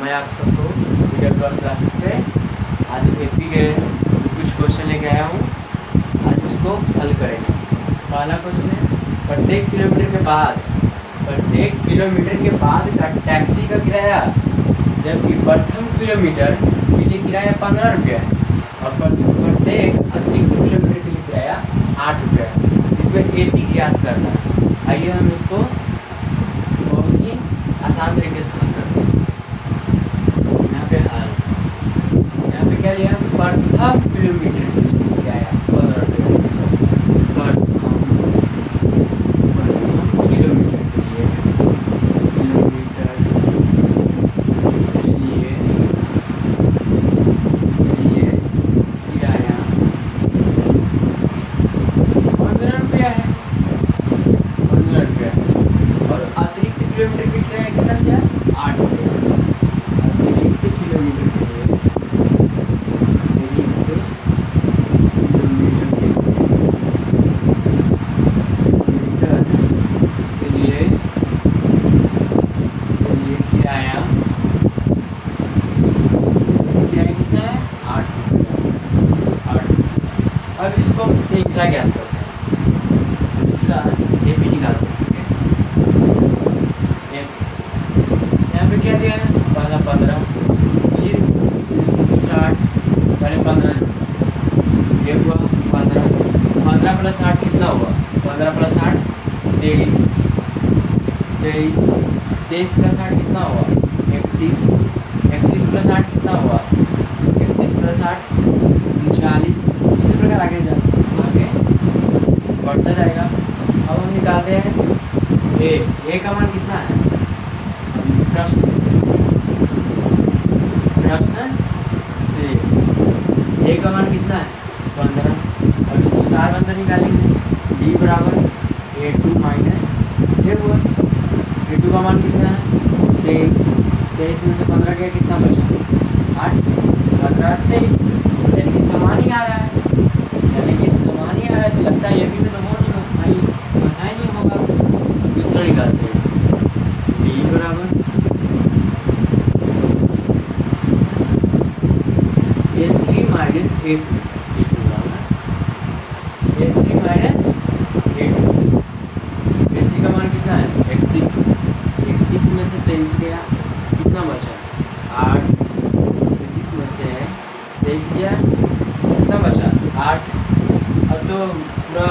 मैं आप सबको वीडियो क्लासेस पे आज एपी के कुछ क्वेश्चन लेके आया हूँ। आज उसको हल करेंगे। पहला क्वेश्चन है, प्रत्येक किलोमीटर के बाद का टैक्सी का किराया, जबकि प्रथम किलोमीटर के लिए किराया 15 रुपया है और प्रत्येक अतिरिक्त किलोमीटर के लिए किराया 8 रुपया है। इसमें एपी ज्ञात करना है। आइए हम इसको बहुत ही आसान तरीके से हल करते हैं। यहाँ पे क्या लिया, प्रथम किलोमीटर के लिए किराया 15 रुपये। प्रथम किलोमीटर के लिए किराया 15 रुपया है। 15 रुपया और अतिरिक्त किलोमीटर के किराया कितना दिया, 8 रुपया। अतिरिक्त किलोमीटर के लिए किराया कितना है, 8 रुपया। 8। अब इसको हम श्रृंखला ज्ञात करते हैं। इसका एपी निकालते हैं। यहाँ पे क्या दिया है, पहला 15, फिर 60, साढ़े 15 ये हुआ 15। 15 प्लस 8 कितना हुआ, 15 प्लस 8 23। 23 प्लस 8 कितना हुआ, 31। 31 प्लस 8 कितना हुआ, 31 प्लस 8 39। इसी प्रकार आगे बढ़ता जाएगा। अब हम निकालते हैं ए का मान कितना है, प्रश्न से ए का मान कितना है, 15। अब इसको सार अंदर निकालेंगे। डी बराबर A2 माइनस ये हुआ। A2 का मान कितना है, 23। 23 में से 15 गया, कितना बचा, 8। 15 8 23, यानी कि समान ही आ रहा है। तो लगता है एपी में तो हो नहीं होगा। दूसरा निकालते हैं। डी बराबर A3 minus A2। A3 minus A2। A3 का मान कितना है, 31। 31 में से 23 गया, कितना बचा, 8। 31 में से 23 गया, कितना बचा, 8। अब तो पूरा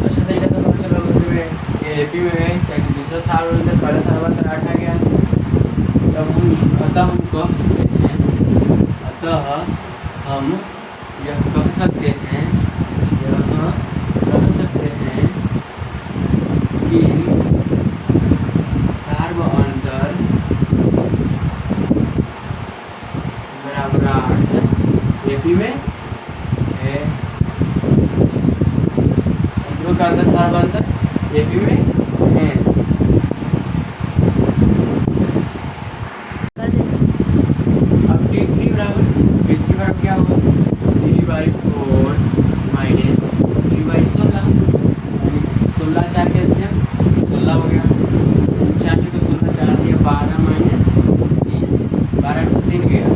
अच्छा तरीका से पता चला में एपी में है, क्या कि दूसरा साल अंदर पहला साल अंदर 8 आ गया। तब हम कह सकते हैं, यह कह सकते हैं कि सार्व अंतर बराबर 8 एपी में है। का अंदर सार्व अंतर एपी में है। अब T3 बराबर क्या होगा, 3/4 माइनस 3/16। 16 4 कैल्शियम 16 हो गया। 4 को 16 4 दिया, 12 माइनस 3, 12 से 3 गया,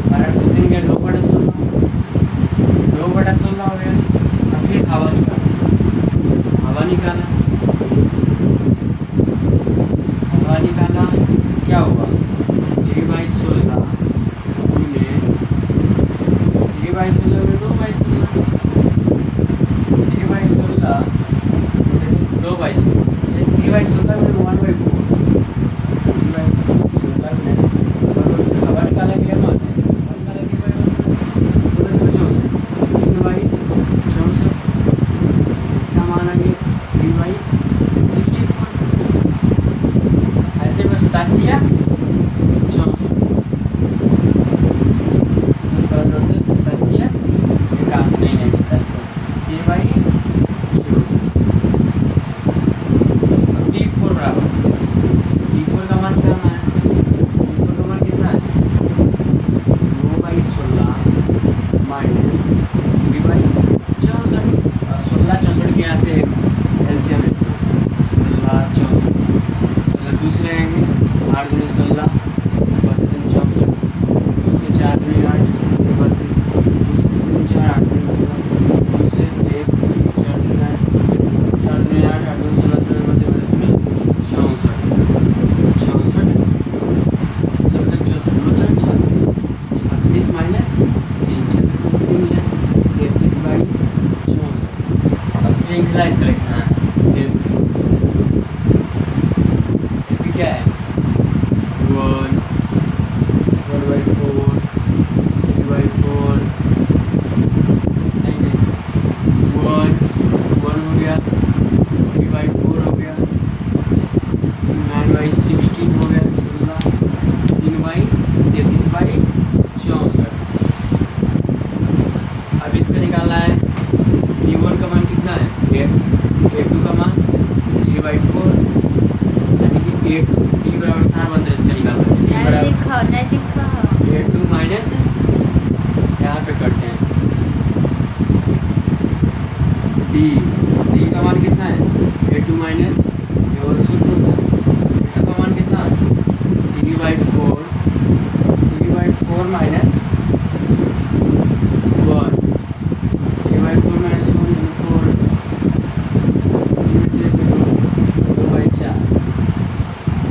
12 से 3 गया, 2/16 हो गया। अब फिर हवा निकाला, क्या हुआ, 3/16 में 3/16 में 2/16, 3/16 2/16, 3/16 में 1/4, 3/16 में हवा निकाला गया, इसका मान आ गया 3/16। इनिशियलाइज करेक्शन है। ये क्या है 1/4 3/4 नहीं 1 हो गया 3/4 हो गया 9/16 हो गया 16 3/33/64। अब इसका निकालना है E1 का मान कितना है A2 का मान 3/4 यानी कि A2 E बराबर स्थान बंदर इसका निकालना है A2 माइनस यहाँ पे करते हैं D का मान कितना है A2 माइनस और सूत्र होता है A2 का मान कितना 3/4 माइनस 1 3/4 माइनस 1 4 इनमें से 2/4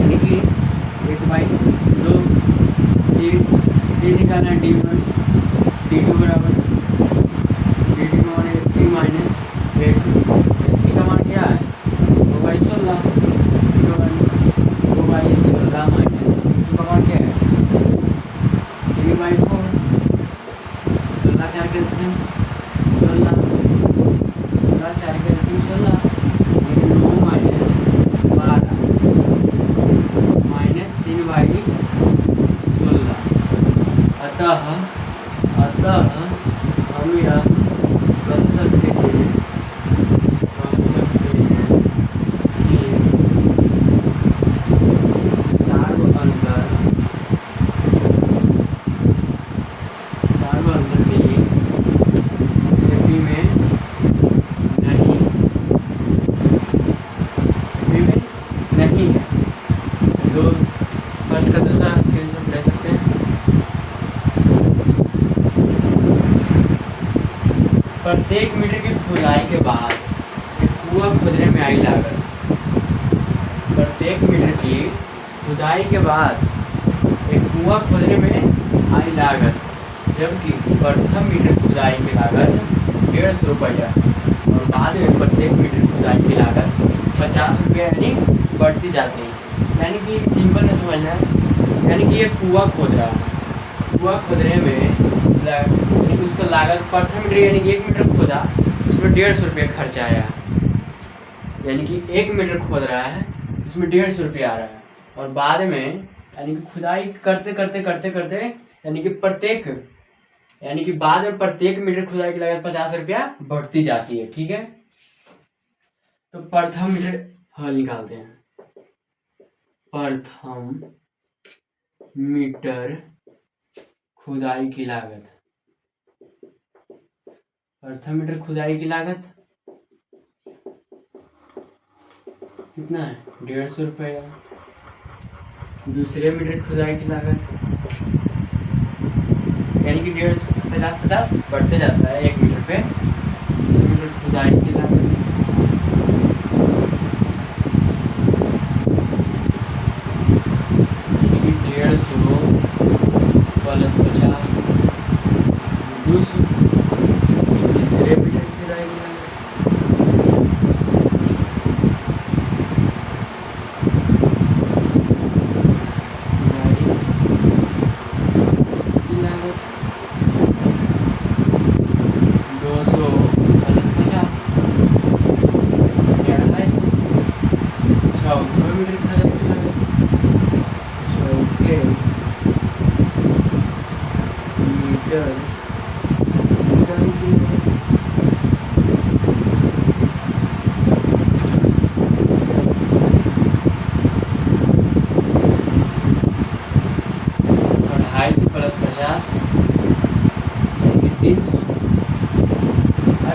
यानी कि 1/2 ये निकालना है D1 D2 बराबर D2 का मान है 3 माइनस 8 3 का मान क्या है 2/16 2/16 माइनस 2 का मान क्या है 3/4 16 4 कैल्शियम 16 4 कैल्शियम 16 9 माइनस 12 माइनस 3/16। अतः हम यह कह सकते हैं कि सार्व अंतर भी एपी में नहीं है। तो फर्स्ट का दूसरा स्क्रीनशॉट ले सकते हैं। प्रत्येक मीटर की खुदाई के बाद एक कुआं खोदने में आई लागत। प्रत्येक मीटर की खुदाई के बाद एक कुआं खोदने में आई लागत, जबकि प्रथम मीटर खुदाई की लागत 150 रुपया और बाद में प्रत्येक मीटर खुदाई की लागत 50 रुपया यानी बढ़ती जाती है। यानी कि सिंपल में समझना है, यानी कि ये कुआं खोद रहा है, कुआं खोदने में यानी कि उसका लागत प्रथम मीटर यानी कि 1 मीटर खोदा उसमें 150 रुपये खर्च आया, यानी कि 1 मीटर खोद रहा है जिसमें 150 रुपये आ रहा है। और बाद में यानी कि खुदाई करते यानी कि बाद में प्रत्येक मीटर खुदाई की लागत 50 रुपया बढ़ती जाती है। ठीक है, तो प्रथम मीटर हल निकालते हैं। प्रथम मीटर खुदाई की लागत, प्रथम मीटर खुदाई की लागत कितना है 150 रुपया। दूसरे मीटर खुदाई की लागत यानी कि 50 बढ़ते जाता है 1 मीटर पे। दूसरे मीटर खुदाई की लागत यानी कि 150 प्लस 50 200। तीसरे मीटर खुदाई की लागत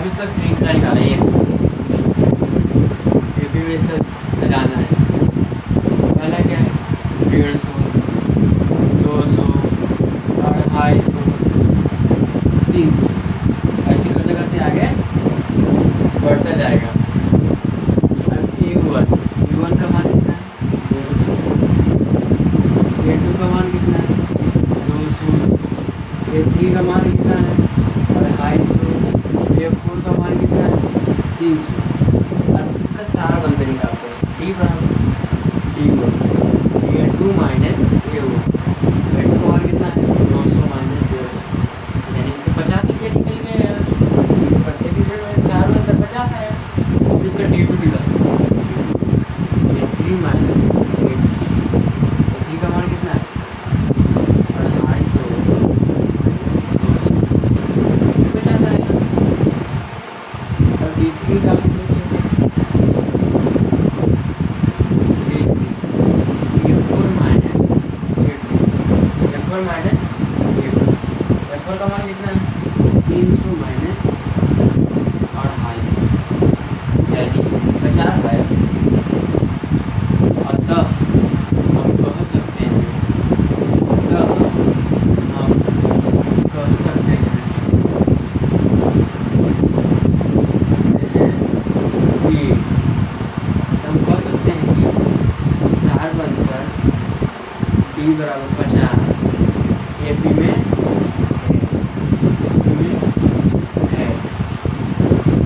इसका श्रृंखला निकाला है, ये भी इसका सजाना है। पहला क्या है 150 200 250 300 ऐसे करते करते आगे बढ़ता जाएगा। अब E1 का मान कितना है 200, A2 का मान कितना है 200, A3 का मान कितना है 250, A4 का मान कितना है 300। बी बराबर 50 AP में है।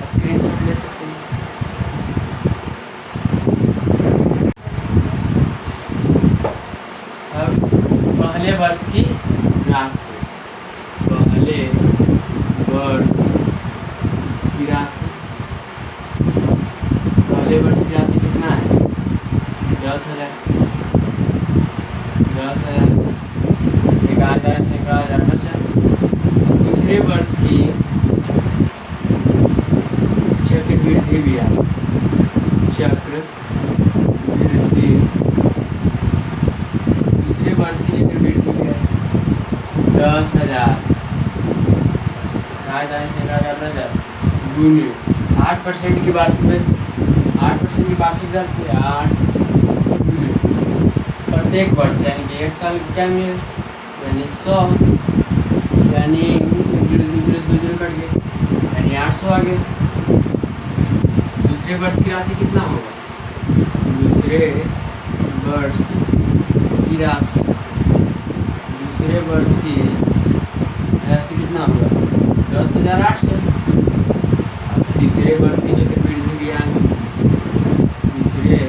स्क्रीनशॉट ले सकते हैं। अब पहले वर्ष की राशि, पहले वर्ष की राशि, पहले वर्ष की राशि कितना है? 10,000। 10,000 11,000 सैकड़ा हजार बचा। दूसरे वर्ष की चक्रवृद्धि ब्याज, चक्रवृद्धि, दूसरे वर्ष की चक्रवृद्धि ब्याज 10,000 गुने 8% की वार्षिक दर, 8% की वार्षिक दर से 8 गुने प्रत्येक वर्ष, यानी कि एक साल क्या मिले, यानी 100, यानी 2 कट गए, यानी 800 आ गया। दूसरे वर्ष की राशि कितना होगा? दूसरे वर्ष की राशि, दूसरे वर्ष की राशि कितना होगा? 10,800। तीसरे वर्ष की चक्रवृद्धि ब्याज, तीसरे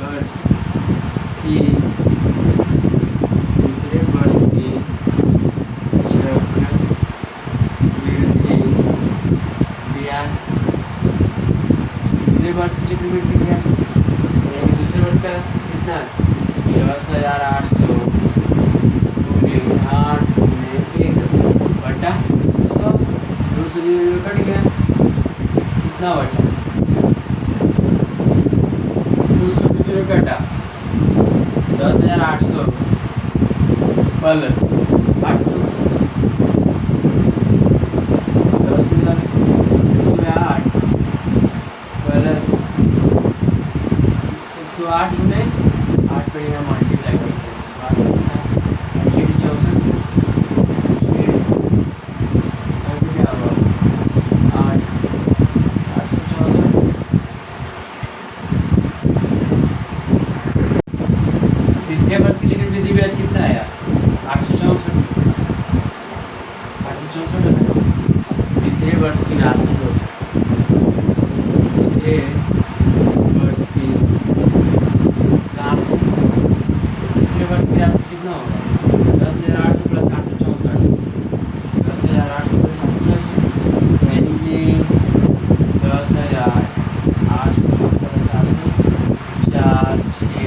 वर्ष की, तीसरे वर्ष की चक्रवृद्धि ब्याज, तीसरे वर्ष की चक्रवृद्धि ब्याज, यानी दूसरे वर्ष का कितना? 10,800 गुने 8 गुने 1 बटा 100, 200 कट गया, कितना बचा? 200 कटा, 10,800 प्लस 800, 10,108 प्लस 108 गुने 8 पर यहाँ मल्टीप्लाई करते हैं। 64 तीसरे वर्ष की चक्रवृद्धि ब्याज कितना आया? 864। तीसरे वर्ष की राशि जो, तीसरे वर्ष की राशि, तीसरे वर्ष की राशि कितना होगा? 10,800 प्लस 864, 10,800 प्लस 864, यानी कि 10,800 प्लस 800, 4 6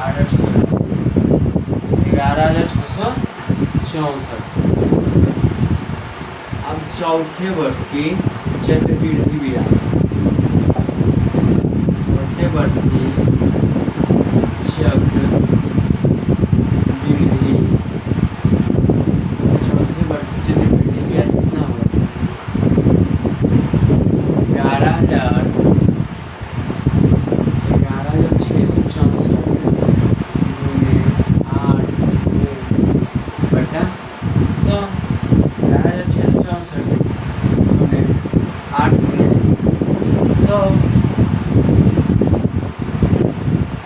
8 800, 11,664। अब चौथे वर्ष की चक्रवृद्धि ब्याज, चौथे वर्ष की चक्रवृद्धि, चौथे वर्ष की चक्रवृद्धि ब्याज कितना होगा? 11,664 गुने 8 बटा 100, 11,664 गुने 8 गुने 100,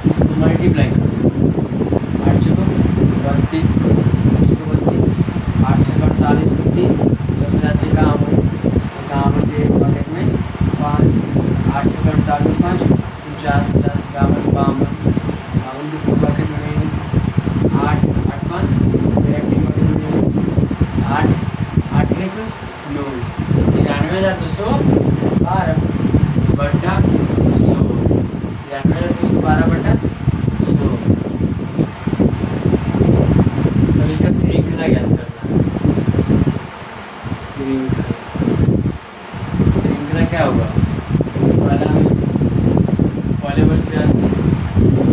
इसको मल्टीप्लाई करो। 8 छको 32, 32, 8 छक 48, 3, 50 से 51 के बकेट में 5, 8 छक 48, 5, 49, 50, 51, 52 के बकेट में 8, 8 5, 8, 8 1 9, 93,212 बटा 100, 93,212 बटा 100। अब इसका श्रृंखला ज्ञात करना है। श्रृंखला क्या होगा? पहला में पहले वर्ष की राशि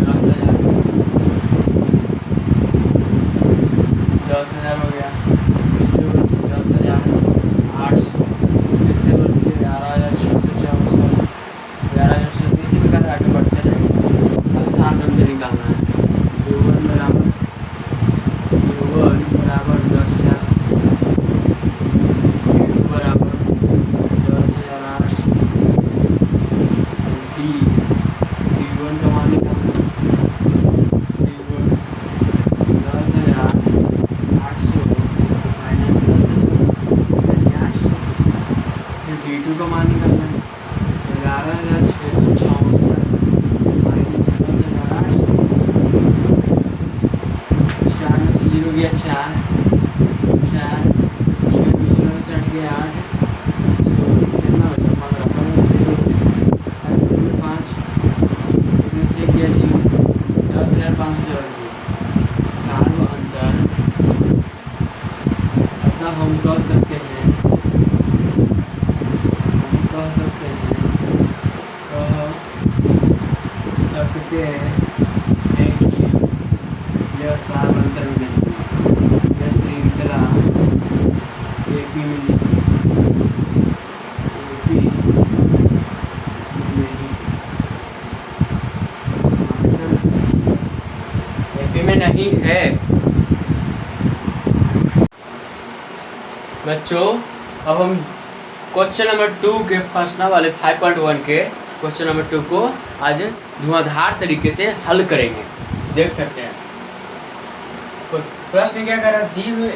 10,000, 10,000 हो गया। दूसरे वर्ष की 10,800, तीसरे वर्ष की 11,664, 11,600, इसी प्रकार आगे बढ़ते रहेंगे। अब 7 नंबर निकालना है। U1 बराबर 10,000, U2 बराबर 10,800, लिखते हैं कि यह सारवंतर में नहीं, यह श्रृंखला एपी में नहीं, एपी में नहीं है। बच्चों अब हम क्वेश्चन नंबर 2 के फंसना वाले 5.1 के क्वेश्चन नंबर 2 को आज धुआंधार तरीके से हल करेंगे। देख सकते हैं तो प्रश्न क्या कर रहा है, दी हुई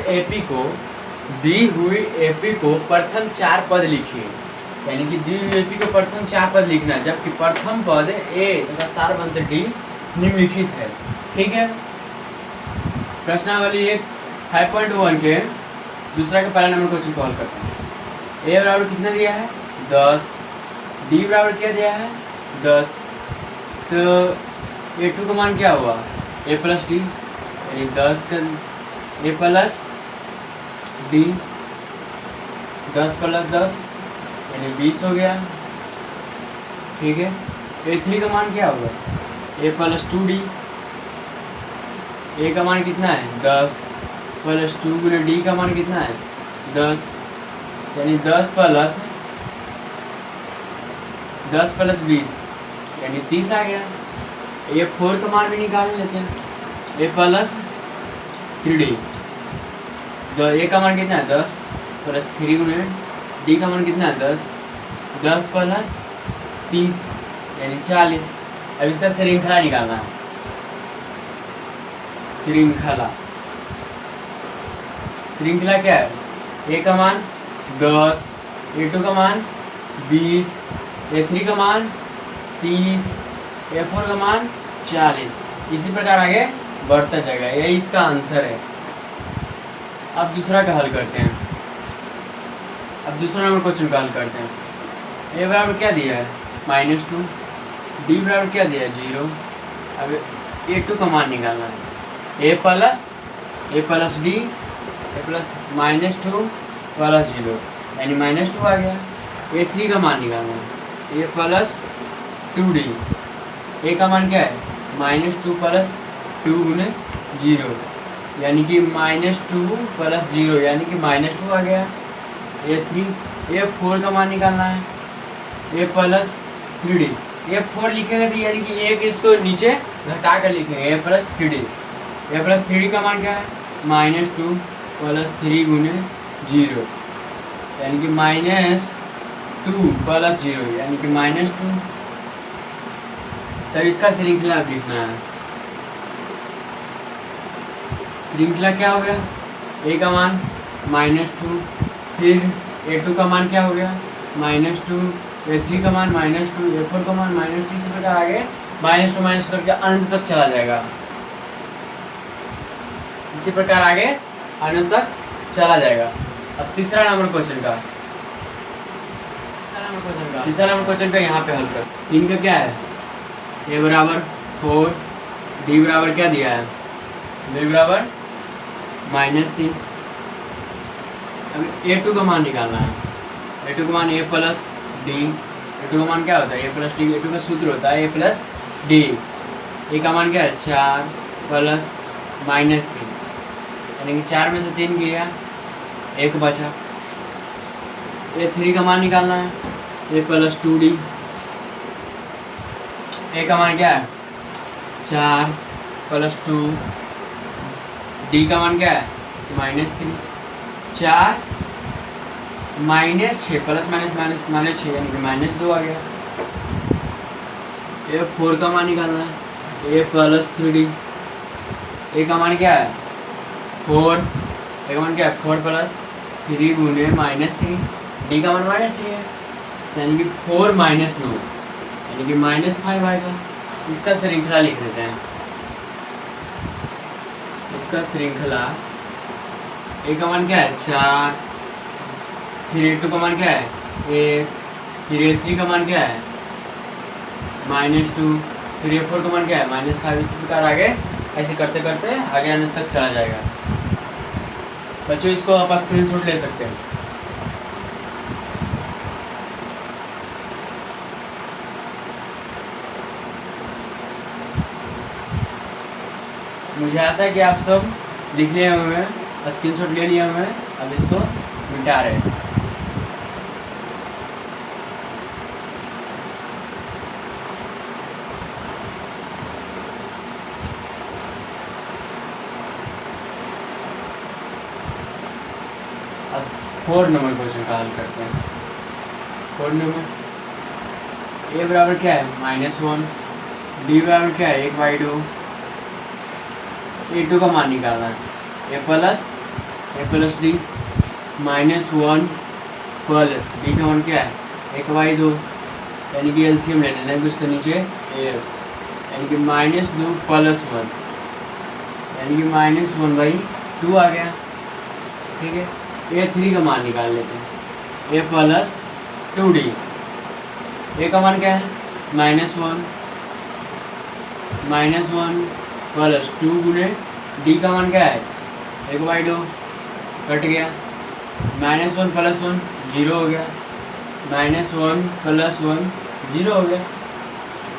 एपी को प्रथम 4 पद लिखिए। यानी कि दी हुई एपी को प्रथम 4 पद लिखना है, जबकि प्रथम पद ए तथा सारवंत डी निम्नलिखित है। ठीक है, प्रश्नावली 5.1 के दूसरा के पहला नंबर क्वेश्चन को हल करते हैं। ए बराबर कितना दिया है 10, डी बराबर क्या दिया है 10, तो A2 का मान क्या हुआ a प्लस डी, यानी 10 का a प्लस डी, 10 प्लस 10 यानी 20 हो गया। ठीक है, A3 का मान क्या होगा a प्लस 2d, a का मान कितना है 10 प्लस 2 गुने डी का मान कितना है 10, यानी 10 प्लस 20 यानी 30 आ गया। A4 का मान भी निकाल लेते हैं, a प्लस 3d, a का मान कितना है 10 प्लस 3 गुने डी का मान कितना है 10 प्लस 30 यानी 40। अब इसका श्रृंखला निकालना है, श्रृंखला क्या है, a का मान 10, A2 का मान 20, A3 का मान 30, A4 का मान 40। इसी प्रकार आगे बढ़ता जाएगा, यही इसका आंसर है। अब दूसरा का हल करते हैं, अब दूसरा नंबर क्वेश्चन का हल करते हैं। a बराबर क्या दिया है -2, d बराबर क्या दिया है 0। अब A2 का मान निकालना है, a plus D a plus -2 plus 0 यानी -2 आ गया। A3 का मान निकालना है, a प्लस 2d, a का मान क्या है -2 प्लस 2 गुने 0 यानी कि -2 प्लस 0 यानी कि -2 आ गया। A4 का मान निकालना है, a प्लस 3d, A4 लिखेंगे तो यानी कि एक इसको नीचे घटा कर लिखेंगे a plus 3d, a plus 3d का मान क्या है -2 प्लस 3 गुने 0 यानी कि -2 प्लस 0 यानी कि -2। तब इसका श्रृंखला लिखना है, श्रृंखला क्या हो गया, a का मान -2, फिर A2 का मान क्या हो गया -2, A3 का मान -2, A4 का मान -2। इसी प्रकार आगे -2 करके अनंत तक चला जाएगा, इसी प्रकार आगे अनंत तक चला जाएगा। अब तीसरा नंबर क्वेश्चन का यहाँ पे हल कर। 3 का क्या है, a बराबर 4, d बराबर क्या दिया है d बराबर -3। अब A2 का मान निकालना है, A2 का मान a प्लस डी, A2 का मान क्या होता है a प्लस डी, A2 का सूत्र होता है a प्लस डी, a का मान क्या है 4 प्लस -3 यानी कि 4 में से 3 गया 1 बचा। A3 का मान निकालना है, a प्लस 2d, a का मान क्या है 4 प्लस 2, d का मान क्या है -3, 4 -6 प्लस -6 यानी कि -2 आ गया। A4 का मान निकालना है, a प्लस 3d, a का मान क्या है 4, a का मान क्या है 4 प्लस 3 गुने -3, d का मान -3 है यानी कि 4 - 9 यानी कि -5 आएगा। इसका श्रृंखला लिख देते हैं, इसका श्रृंखला a का मान क्या है 4, फिर A2 का मान क्या है 1, फिर A3 का मान क्या है -2, फिर A4 का मान क्या है -5। इसी प्रकार आगे ऐसे करते करते आगे अनंत तक चला जाएगा। बच्चों इसको आप स्क्रीनशॉट ले सकते हैं। मुझे आशा है कि आप सब लिख लिए हुए हैं, स्क्रीनशॉट ले लिए हुए हैं। अब इसको मिटा रहे हैं। अब 4 नंबर क्वेश्चन का हल करते हैं। 4 नंबर, ए बराबर क्या है -1, डी बराबर क्या है 1/2, A2 का मान निकालना है, a plus D -1 plus D का मान क्या है 1/2, यानी कि एलसीएम ले लेना है कुछ तो नीचे ए, यानी कि -2 प्लस 1, यानी कि -1/2 आ गया। ठीक है, A3 का मान निकाल लेते हैं, a प्लस 2d, ए का मान क्या है -1 प्लस 2 गुने डी का मान क्या है 1/2, कट गया, -1 प्लस 1 0 हो गया, -1 प्लस 1 0 हो गया।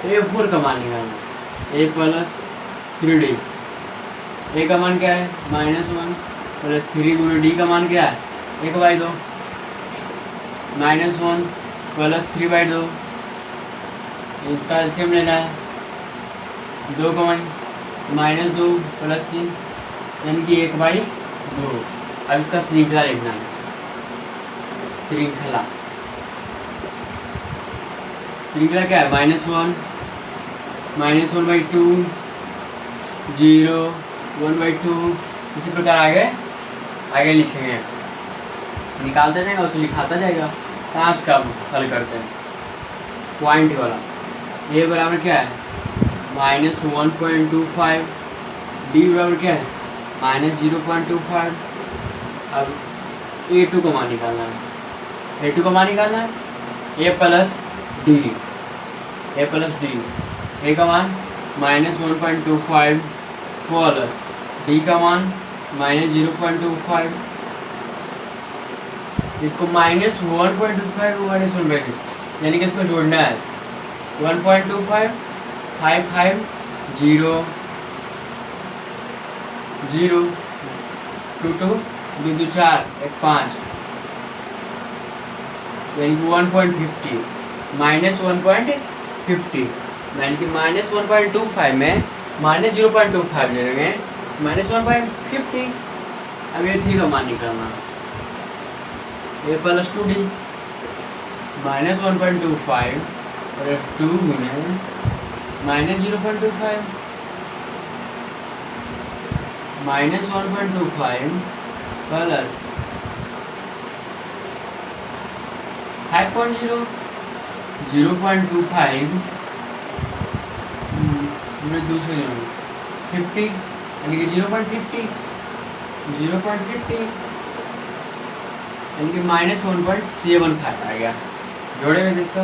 A4 का मान निकालना, a प्लस 3d, ए का मान क्या है -1 प्लस 3 गुने डी का मान क्या है 1/2, -1 प्लस 3/2, इसका एलसीएम लेना है, 2 का मान -2 प्लस 3, यानी कि 1/2। अब इसका श्रृंखला लिखना है, श्रृंखला क्या है -1 -1/2 0 1/2, इसी प्रकार आगे लिखेंगे, निकालते जाएगा उसे लिखाता जाएगा। 5 का हल करते हैं, पॉइंट वाला, ए बराबर क्या है -1.25, डी बराबर क्या है -0.25। अब A2 को मान निकालना है, A2 को मान निकालना है, a प्लस डी, ए का मान -1.25 प्लस डी का मान -0.25, इसको -1.25 -1/2, यानी कि इसको जोड़ना है 1.25 5 5 0 0 2 2 2 2 4 1 5, यानी कि 1.50 -1.50, यानी कि -1.25 में -0.25 ले लेंगे, -1.50। अब A3 का मान निकालना, a प्लस 2d -1.25 और 2 गुने -0.25 -1.25 प्लस 5.0 0.25 दूसरे 50, यानी कि 0.50 यानी कि -1.75 आ गया। जोड़ेगा जिसका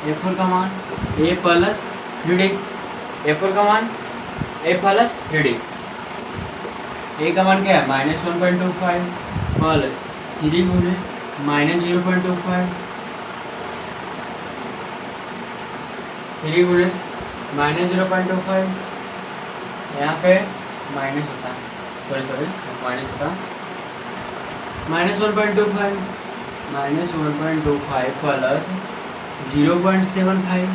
A4 का मान a प्लस 3d, A4 का मान a प्लस 3d, ए का मान क्या है -1.25 प्लस 3 गुने -0.25, 3 गुने -0.25, यहाँ पे माइनस होता है, सॉरी माइनस होता है, -1.25 प्लस 0.75,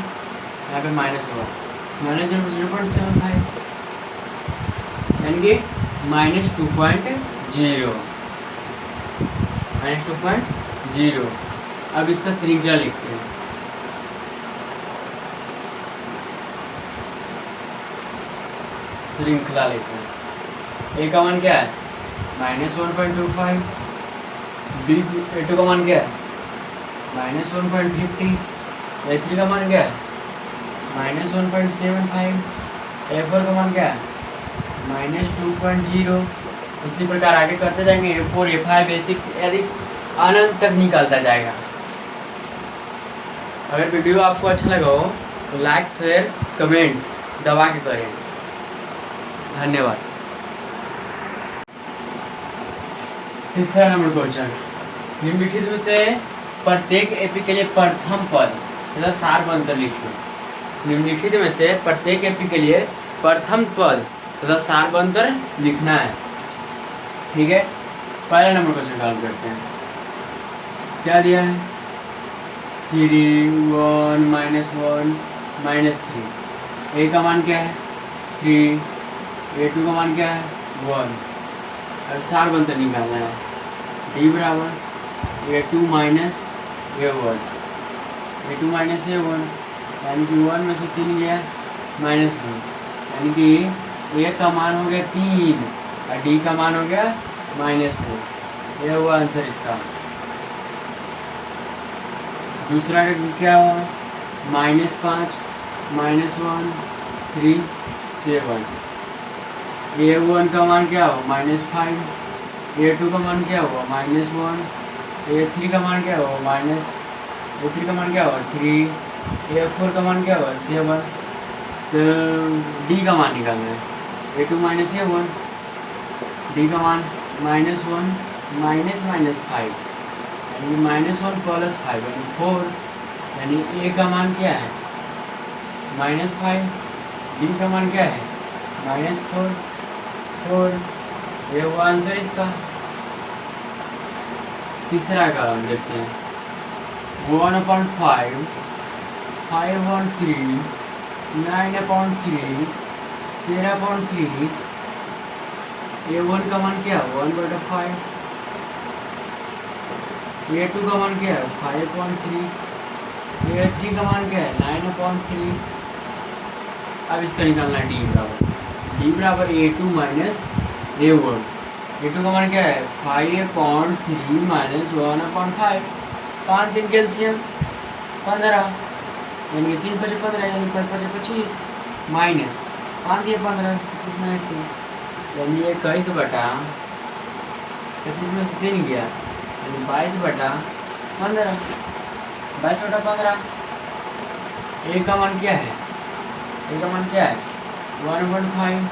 यहाँ पे माइनस होगा -0.75, यानी कि -2.0। अब इसका श्रृंखला लिखते हैं, श्रृंखला लेते हैं, ए का मान क्या है -1.25, A2 का मान क्या है -1.50, A3 का मान क्या है -1.75, A4 का मान क्या है -2.0। इसी प्रकार आगे करते जाएंगे, A4 A5 A6 यदि अनंत तक निकलता जाएगा। अगर वीडियो आपको अच्छा लगा हो तो लाइक शेयर कमेंट दबा के करें। धन्यवाद। तीसरा नंबर क्वेश्चन, निम्नलिखित में से प्रत्येक एपी के लिए प्रथम पद तथा सार अंतर लिखिए। निम्नलिखित में से प्रत्येक एपी के लिए प्रथम पद तथा सार्वंतर लिखना है। ठीक है, पहला नंबर क्वेश्चन सॉल्व करते हैं। क्या दिया है? 3 1 -1 -3। ए का मान क्या है? 3। A2 का मान क्या है? 1। और सार्वंतर निकालना है। D बराबर A2 minus A1। A2 minus A1 यानी कि 1 में से 3 गया -1, यानी कि A का मान हो गया 3 और D का मान हो गया -2। यह हुआ आंसर इसका। दूसरा क्या हुआ? -5 -1 3 7। A1 का मान क्या हुआ? -5। A2 का मान क्या हुआ? -1। A3 का मान क्या हुआ? A3 का मान क्या हुआ? 3। A4 का मान क्या हुआ? 7। तो D का मान निकालना है। A2 माइनस A1, D का मान -1 -5 यानी -1 + 5 यानी 4, यानी A का मान क्या है? -5। D का मान क्या है? -4। ये हुआ आंसर इसका। तीसरा का देखते हैं। 1/5 5/3 9/3 13/3। A1 का मान क्या है? 1/5। A2 का मान क्या है? 5/3। A3 का मान क्या है? 9/3। अब इसका निकालना है D बराबर A2 माइनस A1। A2 का मान क्या है? 5/3 माइनस 1/5। 5 दिन कैल्शियम 15 यानी कि 3 × 5 = 15 यानी 5 × 25 माइनस 5 दिए 15 25 में 3 यानी 21/25 में से 3 गया यानी 22/15 22/15। ए का मान क्या है? ए का मान क्या है? 1/5।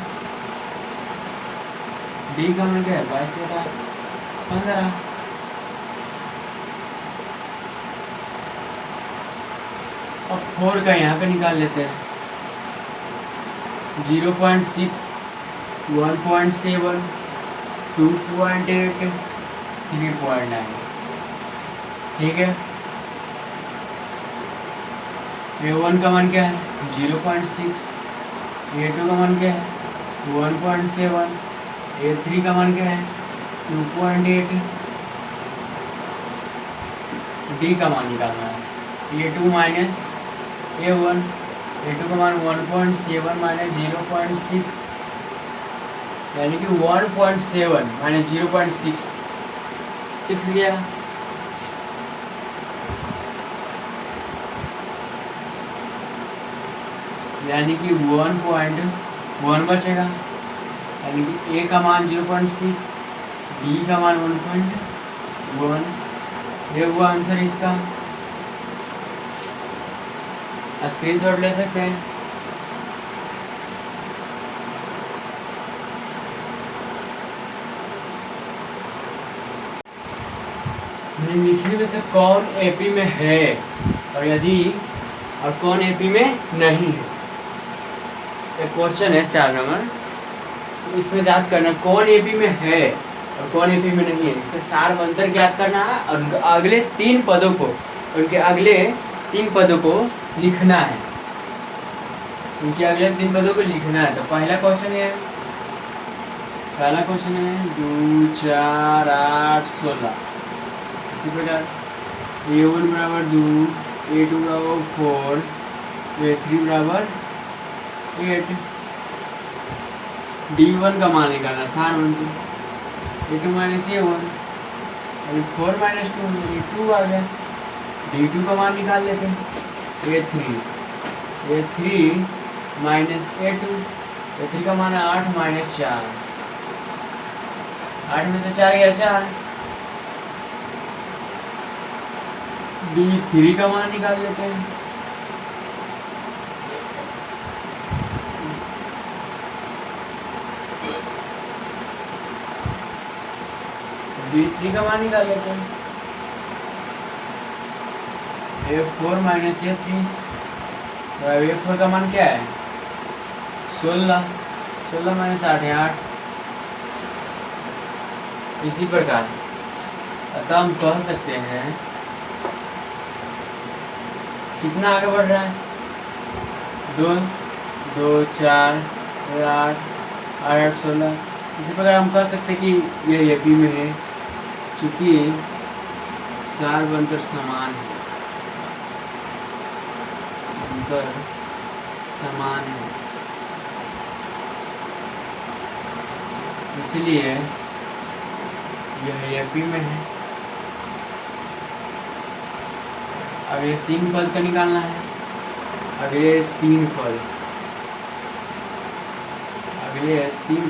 डी का मान क्या है? 22/15। अब 4 का यहाँ पे निकाल लेते हैं। 0.6 1.7 2.8 3.9। ठीक है, A1 का मान क्या है? 0.6। A2 का मान क्या है? 1.7। A3 का मान क्या है? 2.8। D का मान निकालना है। A2 minus A1। A2 का मान 1.7 माइनस 0.6 यानी कि 1.7 माइनस 0.6 6 गया। यानी कि 1.1 बचेगा, यानी कि A का मान 0.6, D का मान 1.1। ये हुआ आंसर इसका। स्क्रीनशॉट ले सकते हैं। निम्नलिखित में से कौन एपी में है और यदि और कौन एपी में नहीं है? एक क्वेश्चन है 4 नंबर, तो इसमें याद करना कौन एपी में है और कौन एपी में नहीं है। इसका सार्वंतर ज्ञात करना है और उनके अगले 3 पदों को लिखना है। उनके अगले 3 पदों को लिखना है। तो पहला क्वेश्चन है 2 4 8 16। इसी प्रकार A1 बराबर 2, A2 बराबर 4, A3 बराबर 8। D1 का मान निकालना सार्वंतर। A2 माइनस A1 यानी 4 माइनस 2 यानी 2 आ गया। D2 का मान निकाल लेते हैं। A3 माइनस A2 का मान है 8 माइनस 4। 8 में से 4 गया 4। D3 का मान निकाल लेते हैं। D3 का मान निकाल लेते हैं। A4 minus A3। A4 का मान क्या है? 16, 16 माइनस 8 है 8। इसी प्रकार अतः हम कह सकते हैं कितना आगे बढ़ रहा है, 2, 2, 4, 8, 8, 16। इसी प्रकार हम कह सकते हैं कि यह एपी में है, चूँकि सार्व अंतर समान है, अंतर समान है, इसलिए यह एपी में है। अगले 3 पद का निकालना है, अगले 3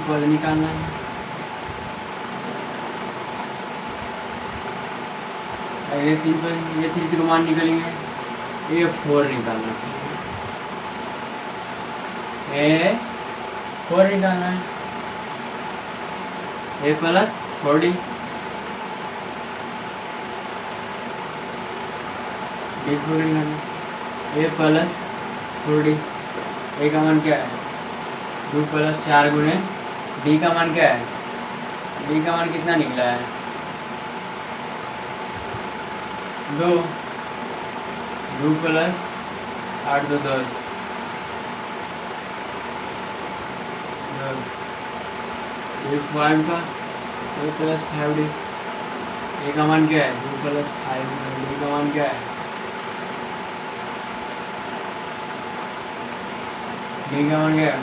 पद निकालना है। अगले 3 पद, ये 3 मान निकलेंगे, ये 4 निकालना है, ये 4 निकालना है, ए प्लस 4D, ए प्लस 4D। ए का मान क्या है, 2 + 4 गुणे डी का मान क्या है, डी का मान कितना निकला है, 2, 2 + 8, 2, 10, ये 5 का, ए प्लस 5D। ए का मान क्या है, 2 + 5, डी का मान क्या है, डी का मान क्या है,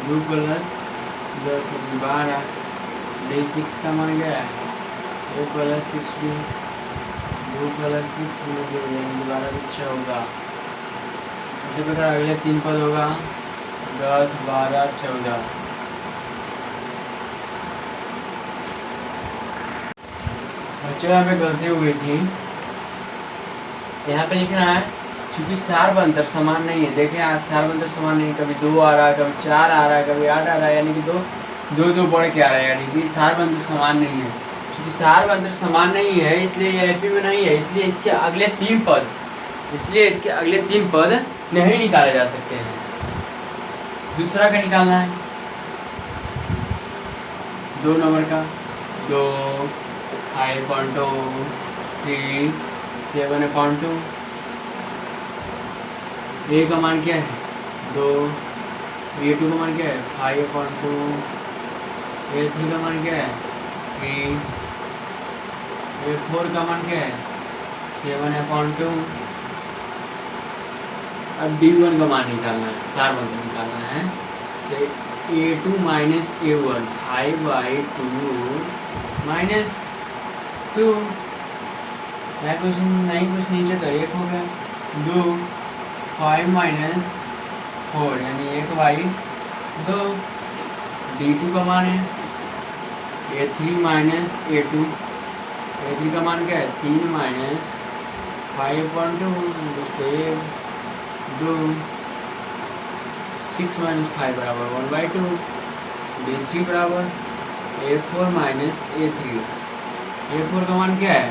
2 + 10, 12। डी 6 का मान क्या है, ए प्लस 6D, 2 + 6 12, 14। इसी प्रकार अगले 3 पद होगा, 10, 12, 14। बच्चों यहाँ पे गलती हो गई थी, यहाँ पे लिखना है चूंकि सार्व अंतर समान नहीं है। देखिए आज सार्व अंतर समान नहीं, कभी 2 आ रहा है, कभी 4 आ रहा है, कभी 8 आ रहा है, यानी कि 2 बढ़ के आ रहा है, यानी कि सार्व अंतर समान नहीं है। चूंकि सार्व अंतर समान नहीं है इसलिए ये एपी में नहीं है, इसलिए इसके अगले 3 पद नहीं निकाले जा सकते हैं। दूसरा का निकालना है, 2 नंबर का, 2, 5.2, 3, 7.2। ए का मान क्या है, 2, A2 का मान क्या है, 5.2, A3 का मान क्या है, 3, A4 का मान क्या है, 7.2। अब D1 का मान निकालना है, सार अंतर निकालना है। तो A2 माइनस A1, 5/2 माइनस 2। मैं कुछ नहीं, कुछ नीचे तो 1 हो गया, 2, 5 माइनस 4 यानी 1/2। D2 का मान है A3 माइनस A2, A3 का मान क्या है, 3 माइनस 5.2, 2, 6 माइनस 5 बराबर 1/2। D3 बराबर A4 माइनस A3, A4 का मान क्या है,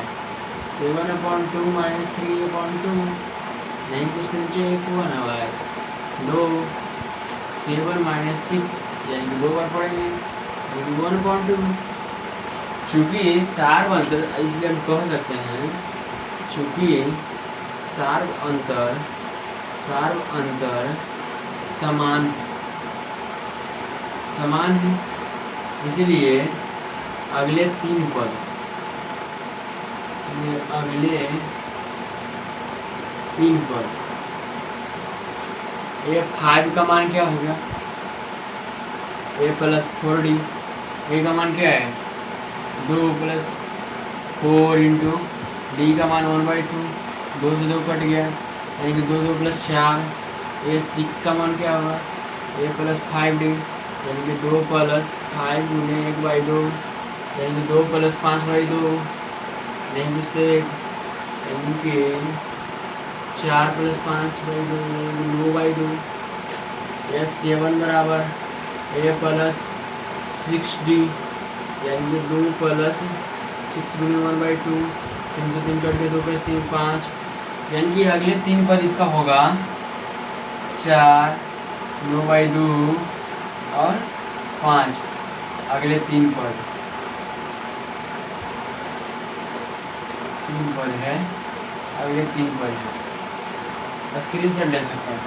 7/2 माइनस 3/2, नहीं कुछ नीचे 1 आने वाला है, 2, 7 माइनस 6 यानी कि 2 बार पढ़ेंगे, 1/2। चूँकि सार्व अंतर, इसलिए हम कह सकते हैं चूँकि सार्व अंतर समान है, इसलिए अगले 3 पद, ये 5 का मान क्या हो गया, A प्लस 4D। ए का मान क्या है, 2 + 4 इंटू डी का मान 1/2, 2 से 2 कट गया यानी कि 2, 2 + 4। A6 का मान क्या होगा, A प्लस 5D यानी कि 2 + 5 गुने 1/2 यानी कि 2 + 5/2 नहीं पूछते, यानी कि 4 + 5/2 यानी कि 9/2। S7 बराबर A प्लस 6D यानी कि 2 + 6 गुने 1/2, 3 से 3 कट के 2 + 3 5, यानी कि अगले 3 पद इसका होगा 4, 9/2 और 5। अगले 3 पद है, अगले 3 पद है। स्क्रीनशॉट ले सकते हैं।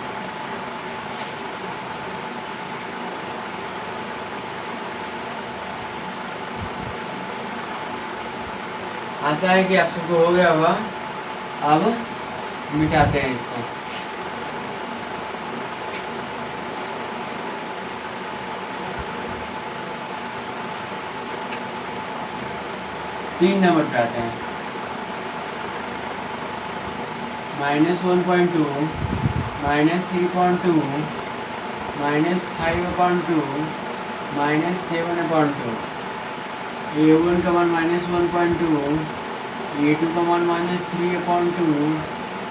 आशा है कि आप सबको हो गया होगा। अब मिटाते हैं इसको। तीन नंबर पे आते हैं। -1.2, -3.2, -5/2, -7/2। A1 का मान -1.2, A2 का मान -3/2,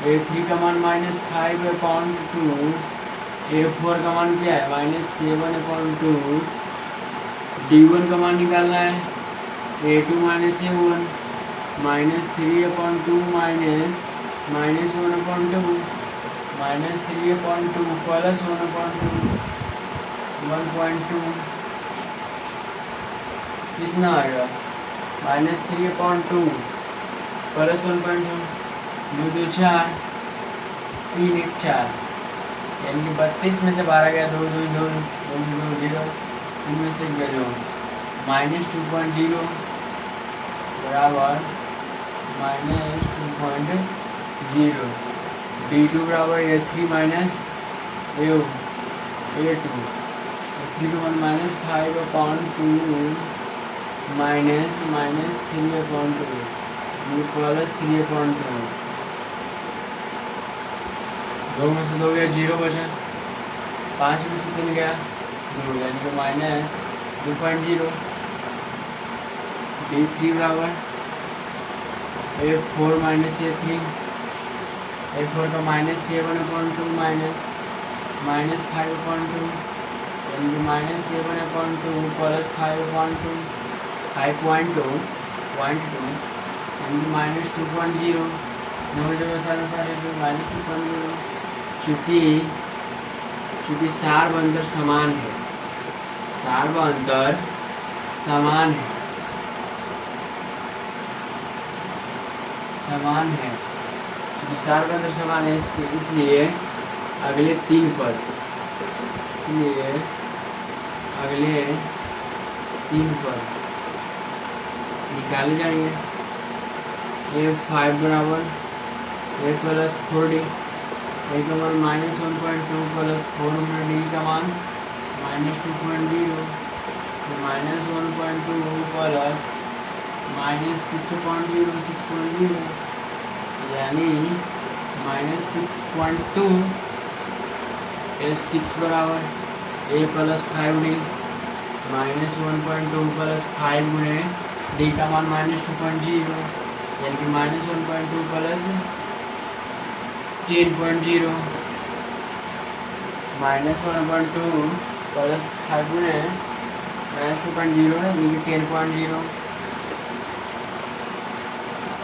A3 का मान -5/2, A4 का मान क्या है -7/2। D1 का मान निकालना है। A2 - A1 -3/2 -1/2 -3/2 प्लस 1/2 कितना आएगा -3/2 प्लस 1/2 2 2 4 3 1 4 यानी कि 32 में से 12 गया 2 2 2 2 2 0 इनमें से गया जो -2.0 बराबर -2.0। D2 बराबर A3 माइनस A2। A3 का मान -5/2 -3/2 प्लस 3/2। 2 में से 2 गया 0 बचा। 5 में से 3 गया 2 यानी कि -2.0। D3 बराबर A4 - A3। A4 का -7/2 -5/2 यानी कि -7/2 प्लस 5/2 5.2 यानी कि -2.0। 9 जगह सारे -2.0। चूँकि सार्वअंतर समान है, सार्वअंतर समान है, चूँकि सार्वअंतर समान है इसलिए अगले 3 पद निकाले जाएंगे। A5 बराबर A प्लस 4D। A का मान -1.2 प्लस 4 में D का मान -2.0 -1.2 प्लस -6.0 यानी -6.2। A6 बराबर A प्लस 5D -1.2 प्लस 5 गुणे D का मान -2.0 यानी कि -1.2 प्लस 10.0 -1.2 प्लस 5 गुणे -2.0 है यानी कि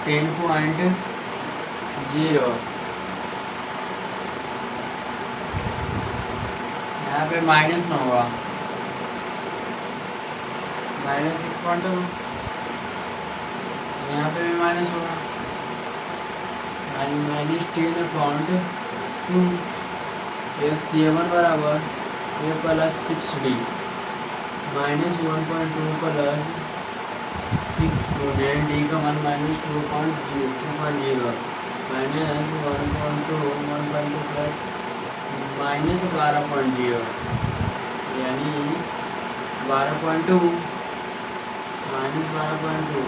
10.0 यहाँ पे माइनस ना होगा -6.2 यहाँ पे भी माइनस होगा -10/2। A7 बराबर A प्लस 6D -1.2 प्लस 6 गुणे D का मान -2.0 -1.2 प्लस -12.0 यानी 12.2 -12.2।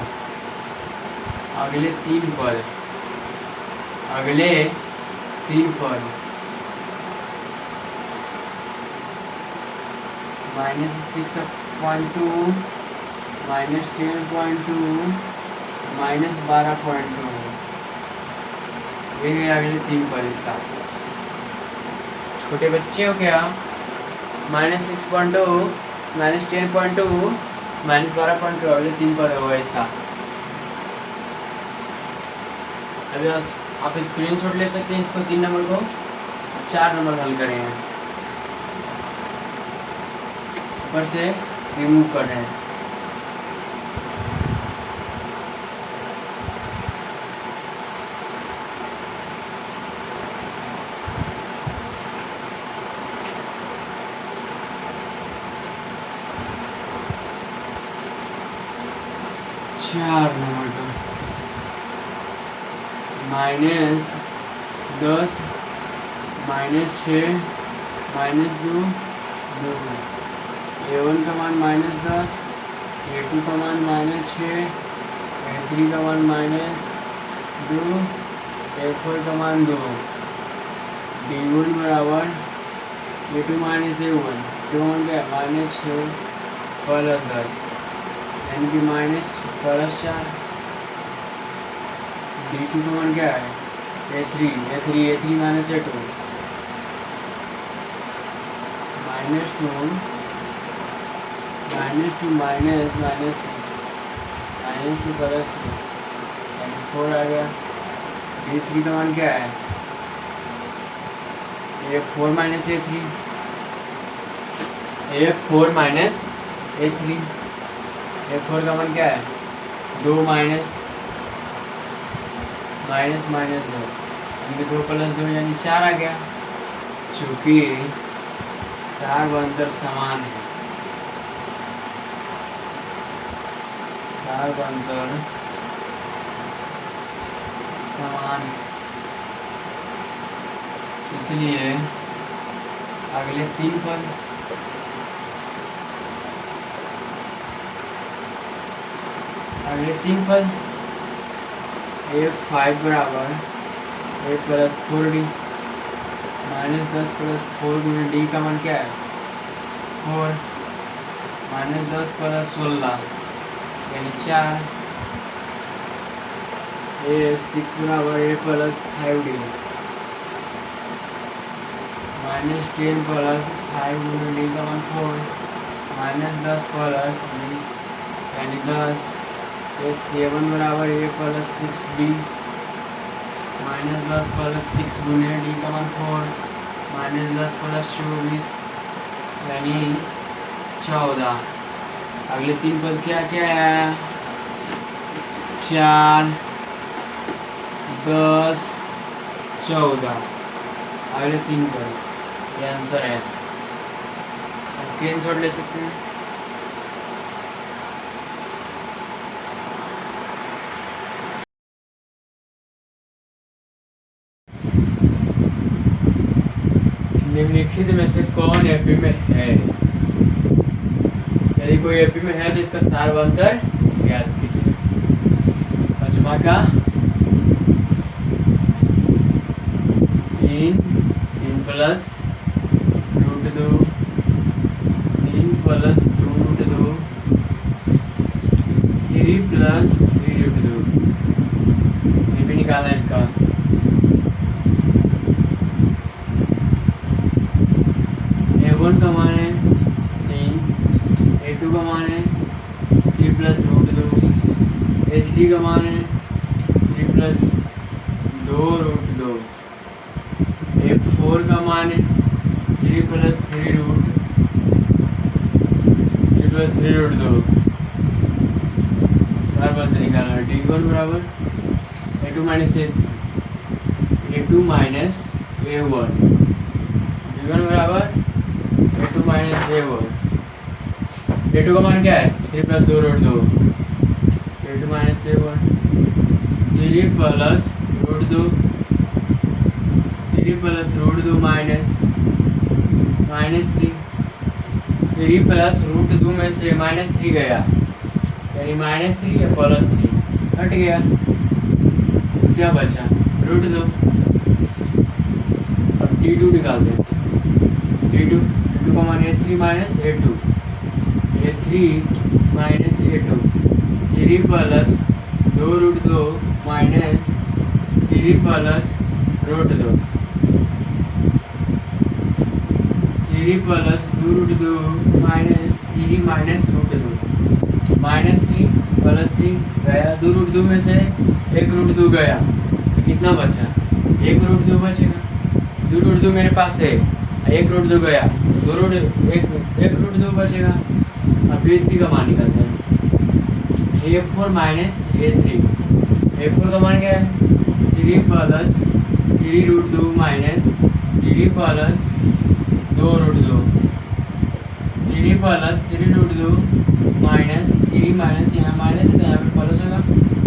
अगले 3 पद -6.2 -10.2 -12.2 ये है अगले 3 पद इसका। छोटे बच्चे हो क्या? -6.2 -10.2 -12.2 अगले 3 पद होगा इसका। अभी आप स्क्रीनशॉट ले सकते हैं इसको 3 नंबर को। 4 नंबर हल करेंगे, ऊपर से रिमूव कर रहे हैं। चार नंबर का -10 -6 -2 2। A1 का मान -10, A2 का मान -6, A3 का मान -2, A4 का मान 2। D1 बराबर A2 माइनस A1, A1 क्या है -6 + 10 यानी कि -+4। D2 का मान क्या है A3 -A2 -2 -2 -6 +6 यानी 4 आ गया। D3 का मान क्या है A4 - A3 A4 - A3। A4 का मान क्या है 2 -2 यानी 2 + 2 यानी 4 आ गया। चूँकि सार्वंतर समान है, सार्वंतर समान है, इसलिए अगले 3 पद A5 बराबर A + 4D -10 + 4 × D का मान क्या है 4 -10 + 16 यानी 4। A6 बराबर A + 5D -10 + 5 × D का मान 4 -10 + 20 यानी 10। A7 बराबर A + 6D -10 + 6 × D का मान 4 -10 + 24 यानी 14। अगले 3 पद क्या क्या है 4 10 14। अगले 3 पद ये आंसर है। स्क्रीनशॉट ले सकते हैं। निम्नलिखित में से कौन एपी में है? यदि कोई एपी में है तो इसका सार्वंतर ज्ञात कीजिए। 5वां का 3 + √2 3 + 2√2 3 + 3√2 ये भी निकालना है इसका। A1 का मान है 3, A2 का मान है 3 + √2, A3 का मान है 3 + 2√2, A4 का मान है 3 + 3√2। सार्वंतर निकालना है। D1 बराबर A2 - A3 A2 - A1 D1 बराबर A2 - A1। A2 का मान क्या है 3 + 2√2 A2 - A1 3 + √2 3 + √2 -3 3 + √2 में से -3 गया यानी -3 या +3 हट गया तो क्या बचा √2। अब D2 निकालते हैं। D2 का मान A3 - A2 A3 - A2 3 + 2√2 -3 + √2 3 + 2√2 -3 - √2 -3 + 3 गया 2√2 में से 1 √2 गया कितना बचा, 1√2 बचेगा। 2√2 मेरे पास है, 1√2 गया, 1√2 बचेगा। अब A3 का मान निकालते हैं। A4 माइनस A3, A4 का मान क्या है, 3 plus 3√2 minus 3 plus 2√2, 3 plus 3√2 minus 3 minus यहाँ माइनस है तो यहाँ पे प्लस होगा,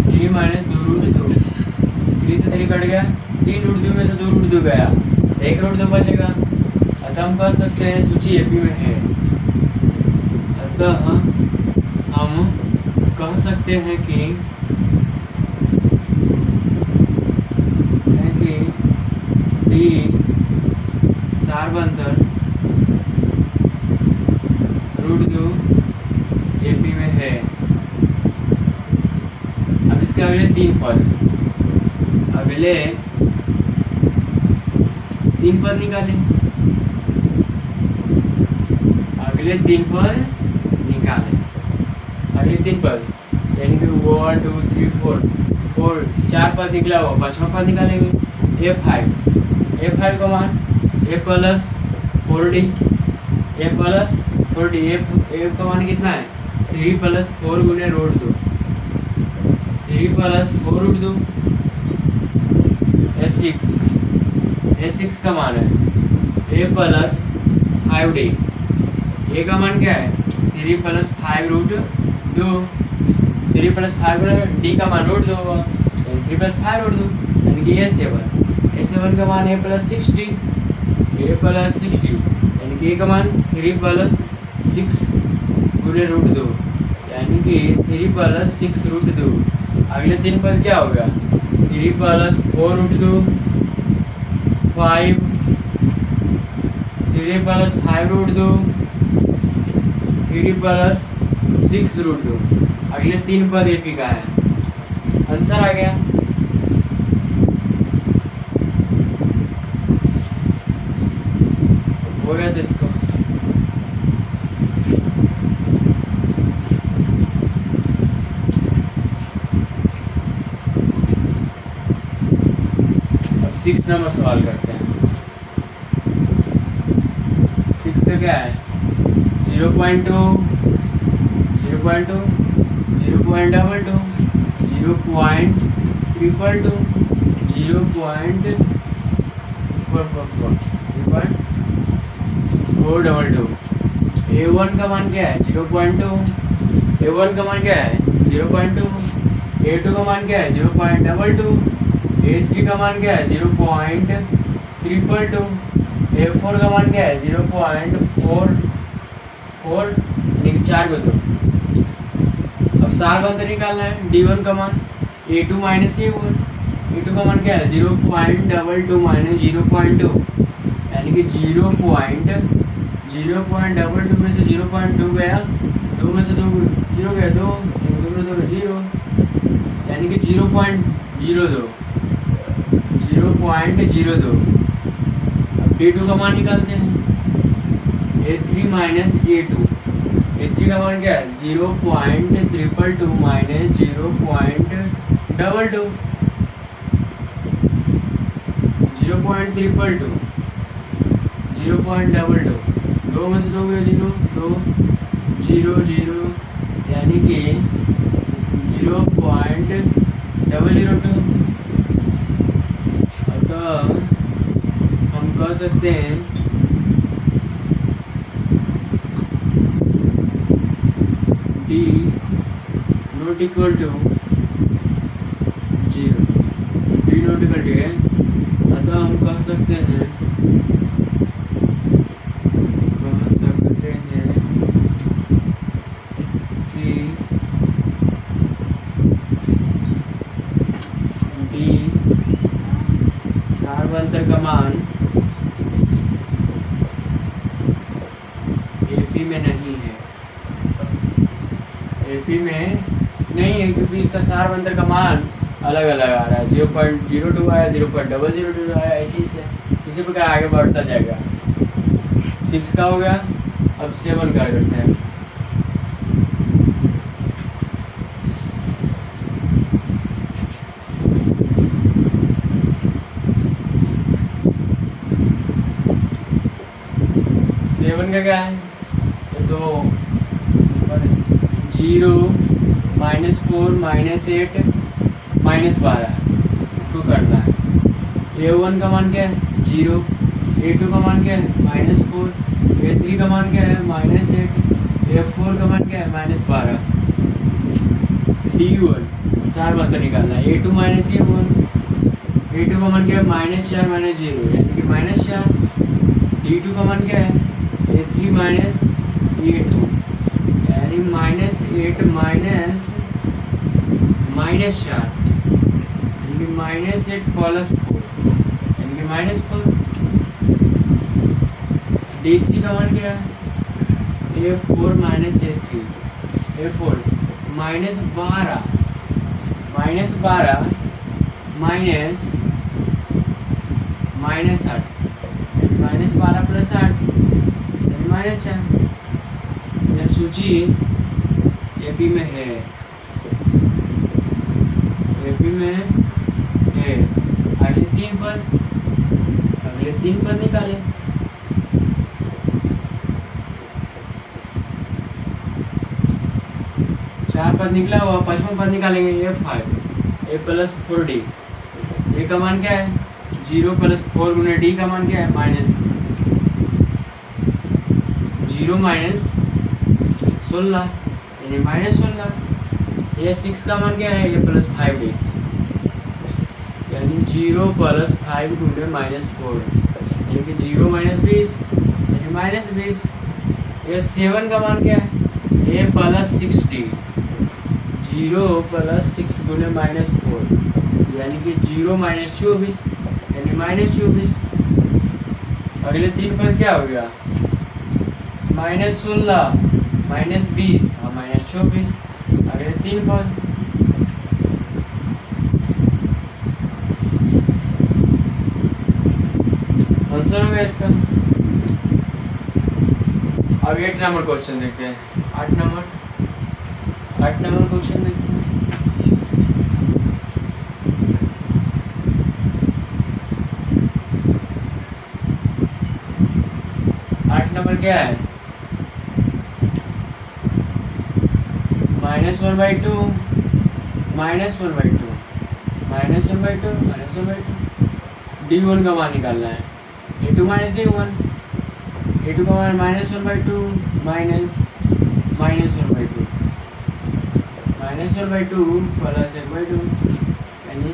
3 माइनस 2√2, 3 से 3 कट गया, 3√2 में से 2√2 गया, 1√2 बचेगा। अतः हम कह सकते हैं सूची AP में है। अतः हम कह सकते हैं कि D सार्वंतर √2 AP में है। अब इसके अगले 3 पद, अगले 3 पद निकालें, अगले 3 पद निकालें, अगले 3 पद यानी कि 1 2 3 4 4 पद निकला हुआ, 5वां पद निकालेंगे। A5 का मान A plus 4D, A plus 4D, A का मान कितना है, 3 प्लस 4 गुने √2, 3 प्लस 4√2। A6 का मान है A प्लस 5D, A का मान क्या है, 3 प्लस 5√2, 3 प्लस 5 D का मान √2 होगा, 3 प्लस 5√2 यानी कि A7 का मान A plus 6D, A plus 6D यानी कि A का मान 3 प्लस 6 गुने √2 यानी कि 3 प्लस 6√2। अगले 3 पद क्या हो गया, 3 प्लस 4√2 5, 3 प्लस 5√2, 3 प्लस 6√2। अगले 3 पद AP का है, आंसर आ गया। हो गया तो इसको अब 6 नंबर सवाल करते हैं। 6 का क्या है, 0.2 0.2 0.22 0.422 A1 का मान क्या है, 0.2, A1 का मान क्या है, 0.2, A2 का मान क्या है, 0.22, A3 का मान क्या है, 0.322, A4 का मान क्या है, 0.44, 4 को 2। अब सार्वंतर निकालना है, D1 का मान A2 माइनस A1, A2 का मान क्या है, 0.22 माइनस 0.2 यानी कि 0.22 में से 0.2 गया, 2 में से 2 0 गया, 2 0 यानी कि 0.02। अब D2 का मान निकालते हैं, A3 माइनस A2, A3 का मान क्या है, 0.322 माइनस 0.22, 0.322, 2 में से 2 गया 0, 2 0 यानी कि 0.002। अतः हम कह सकते हैं D not equal to 0, D not equal to है। अतः हम कह सकते हैं कि D सार्वंतर का मान AP में नहीं है, AP में नहीं है क्योंकि इसका सार्वंतर का मान अलग अलग आ रहा है, 0.02 आया, 0.002 आया, ऐसे इसी प्रकार आगे बढ़ता जाएगा। 6 का हो गया, अब 7 का करते हैं। D1 का क्या है, ये तो 0 -4 -8 -12 इसको करना है। A1 का मान क्या है 0, A2 का मान क्या है -4, A3 का मान क्या है -8, A4 का मान क्या है -12। D1 सार मतलब निकालना है। A2 -A1, A2 का मान क्या है -4 -0 यानी कि -4। D2 का मान क्या है A3 -A2 यानी -8 -4 यानी कि -8 + 4 यानी कि -4। D3 का मान क्या है A4 -A3, A4 -12 -8 -12 + 8 -4। यह सूची एपी में है, एपी में है। अगले तीन पद निकालें। चार पद निकला हुआ, पांचवा पद निकालेंगे A5, A + 4D। A का मान क्या है 0 + 4 × D का मान क्या है -0 -16 यानी -16। A6 का मान क्या है A + 5D यानी 0 + 5 × -4 यानी कि 0 - 20 यानी -20। A7 का मान क्या है A + 6D, 0 + 6 × -4 यानी कि 0 - 24 यानी -24। अगले तीन पद क्या हो गया -16 -20 और -24। अगले तीन पद आंसर हो गया इसका। अब 8 नंबर क्वेश्चन देखते हैं। 8 नंबर क्वेश्चन देखते हैं। 8 नंबर क्या है -1/2 D1 का मान निकालना है। A2 - A1, A2 का मान -1/2 -1/2 -1/2 यानी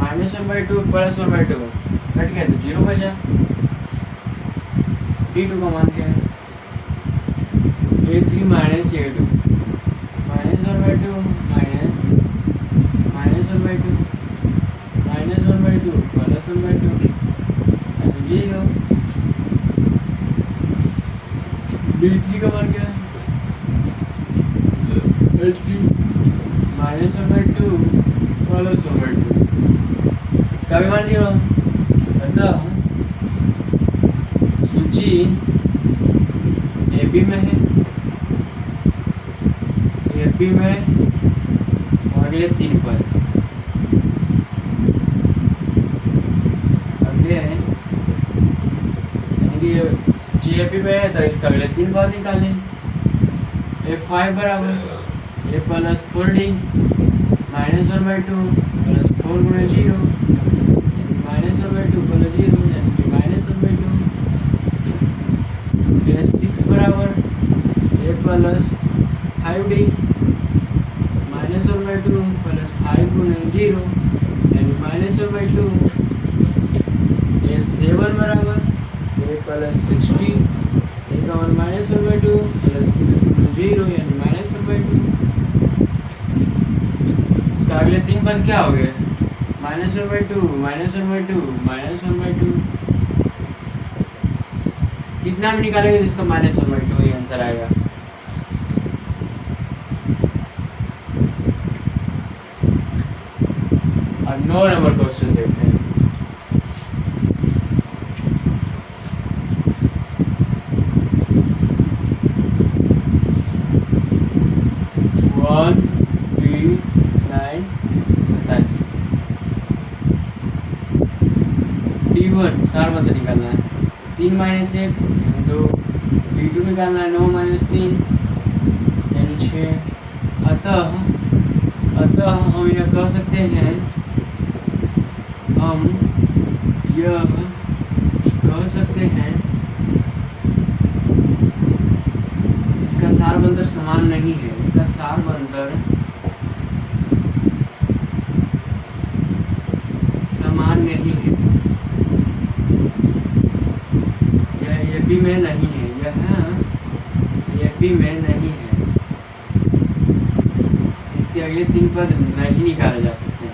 -1/2 + 1/2 कट गया तो 0 बचा। D2 का मान क्या है A3 - A2 -1/2 -1/2 -1/2 + 1/2 यानी 0। D3 का मान क्या है A3 -1/2 + 1/2 इसका भी मान 0। अतः सूची एपी में है, एपी में अगले तीन पद अगले हैं यानी कि GAP में है तो इसका अगले तीन पद निकालें। A5 बराबर A + 4D -1/2 + 4 × 0 -1/2 + 0 यानी कि -1/2। A6 बराबर A + 5D -1/2 + 5 × 0 यानी -1/2। A7 बराबर A + 6D, A का मान -1/2 + 6 × 0 यानी -1/2। इसका अगले तीन पद क्या हो गए -1/2 -1/2 कितना भी निकालेंगे जिसका -1/2 ही आंसर आएगा। अब 9 नंबर क्वेश्चन देखते हैं। D1 सार मतलब निकालना है। 3 - 1 यानी 2 D2 निकालना है 9 माइनस 3 यानी 6। अतः हम यह कह सकते हैं, इसका सारबंधर समान नहीं है, इसका सारबंधर समान नहीं है, यह एपी में नहीं है, यह एपी में नहीं है। इसके अगले 3 पद नहीं निकाले जा सकते,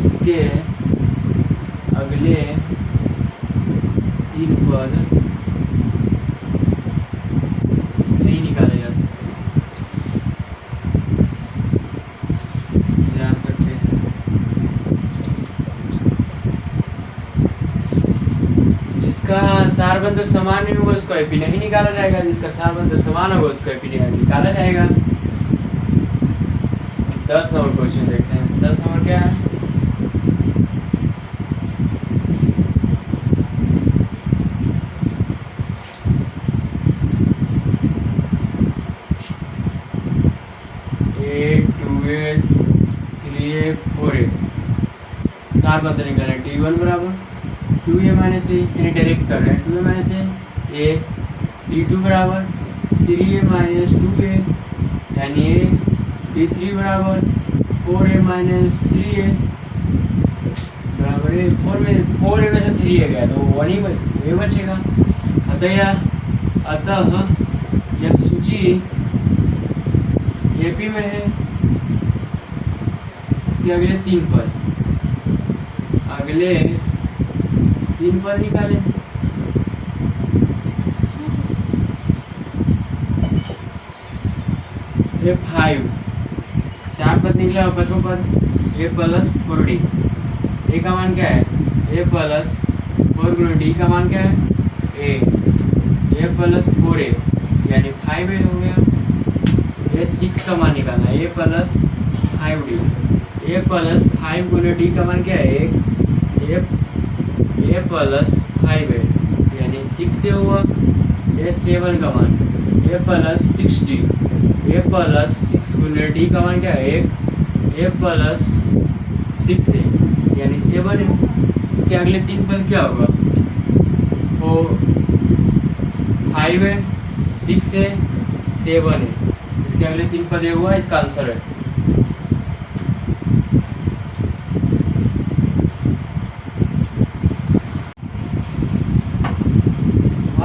इसके अगले 3 पद नहीं निकाले जा सकते हैं। जिसका सारबंधर समान नहीं होगा उसको एपी नहीं निकाला जाएगा, जिसका सारबंधर समान होगा उसको एपी निकाला जाएगा। 10 नंबर क्वेश्चन देखते हैं। 10 नंबर क्या है? सारबंधर निकालना है। D1 बराबर 2a माइनस ए, यानी डायरेक्ट कर रहे हैं 2a माइनस ए। D2 बराबर 3a माइनस 2a यानी a। D3 बराबर 4a माइनस 3a बराबर ए। 4a में से 3a गया तो 1 ही बचेगा। अतः यह सूची एपी में है। इसके अगले 3 पद निकाले। ये 5 4 पद निकला और 5वां पद a प्लस 4d। a का मान क्या है? a प्लस 4 गुना d का मान क्या है? a प्लस 4a यानी 5a हो गया। ये 6 का मान निकालना है। a plus 5d, a plus 5 Guna d का मान क्या है? a प्लस 5a यानी 6 हुआ। ये 7 का मान a plus 6d, a plus 6 Guna d का मान क्या है? a प्लस 6a यानी 7 है। इसके अगले 3 पद क्या होगा? 5 है, 6 है, 7 है। इसके अगले 3 पद ये हुआ, इसका आंसर है।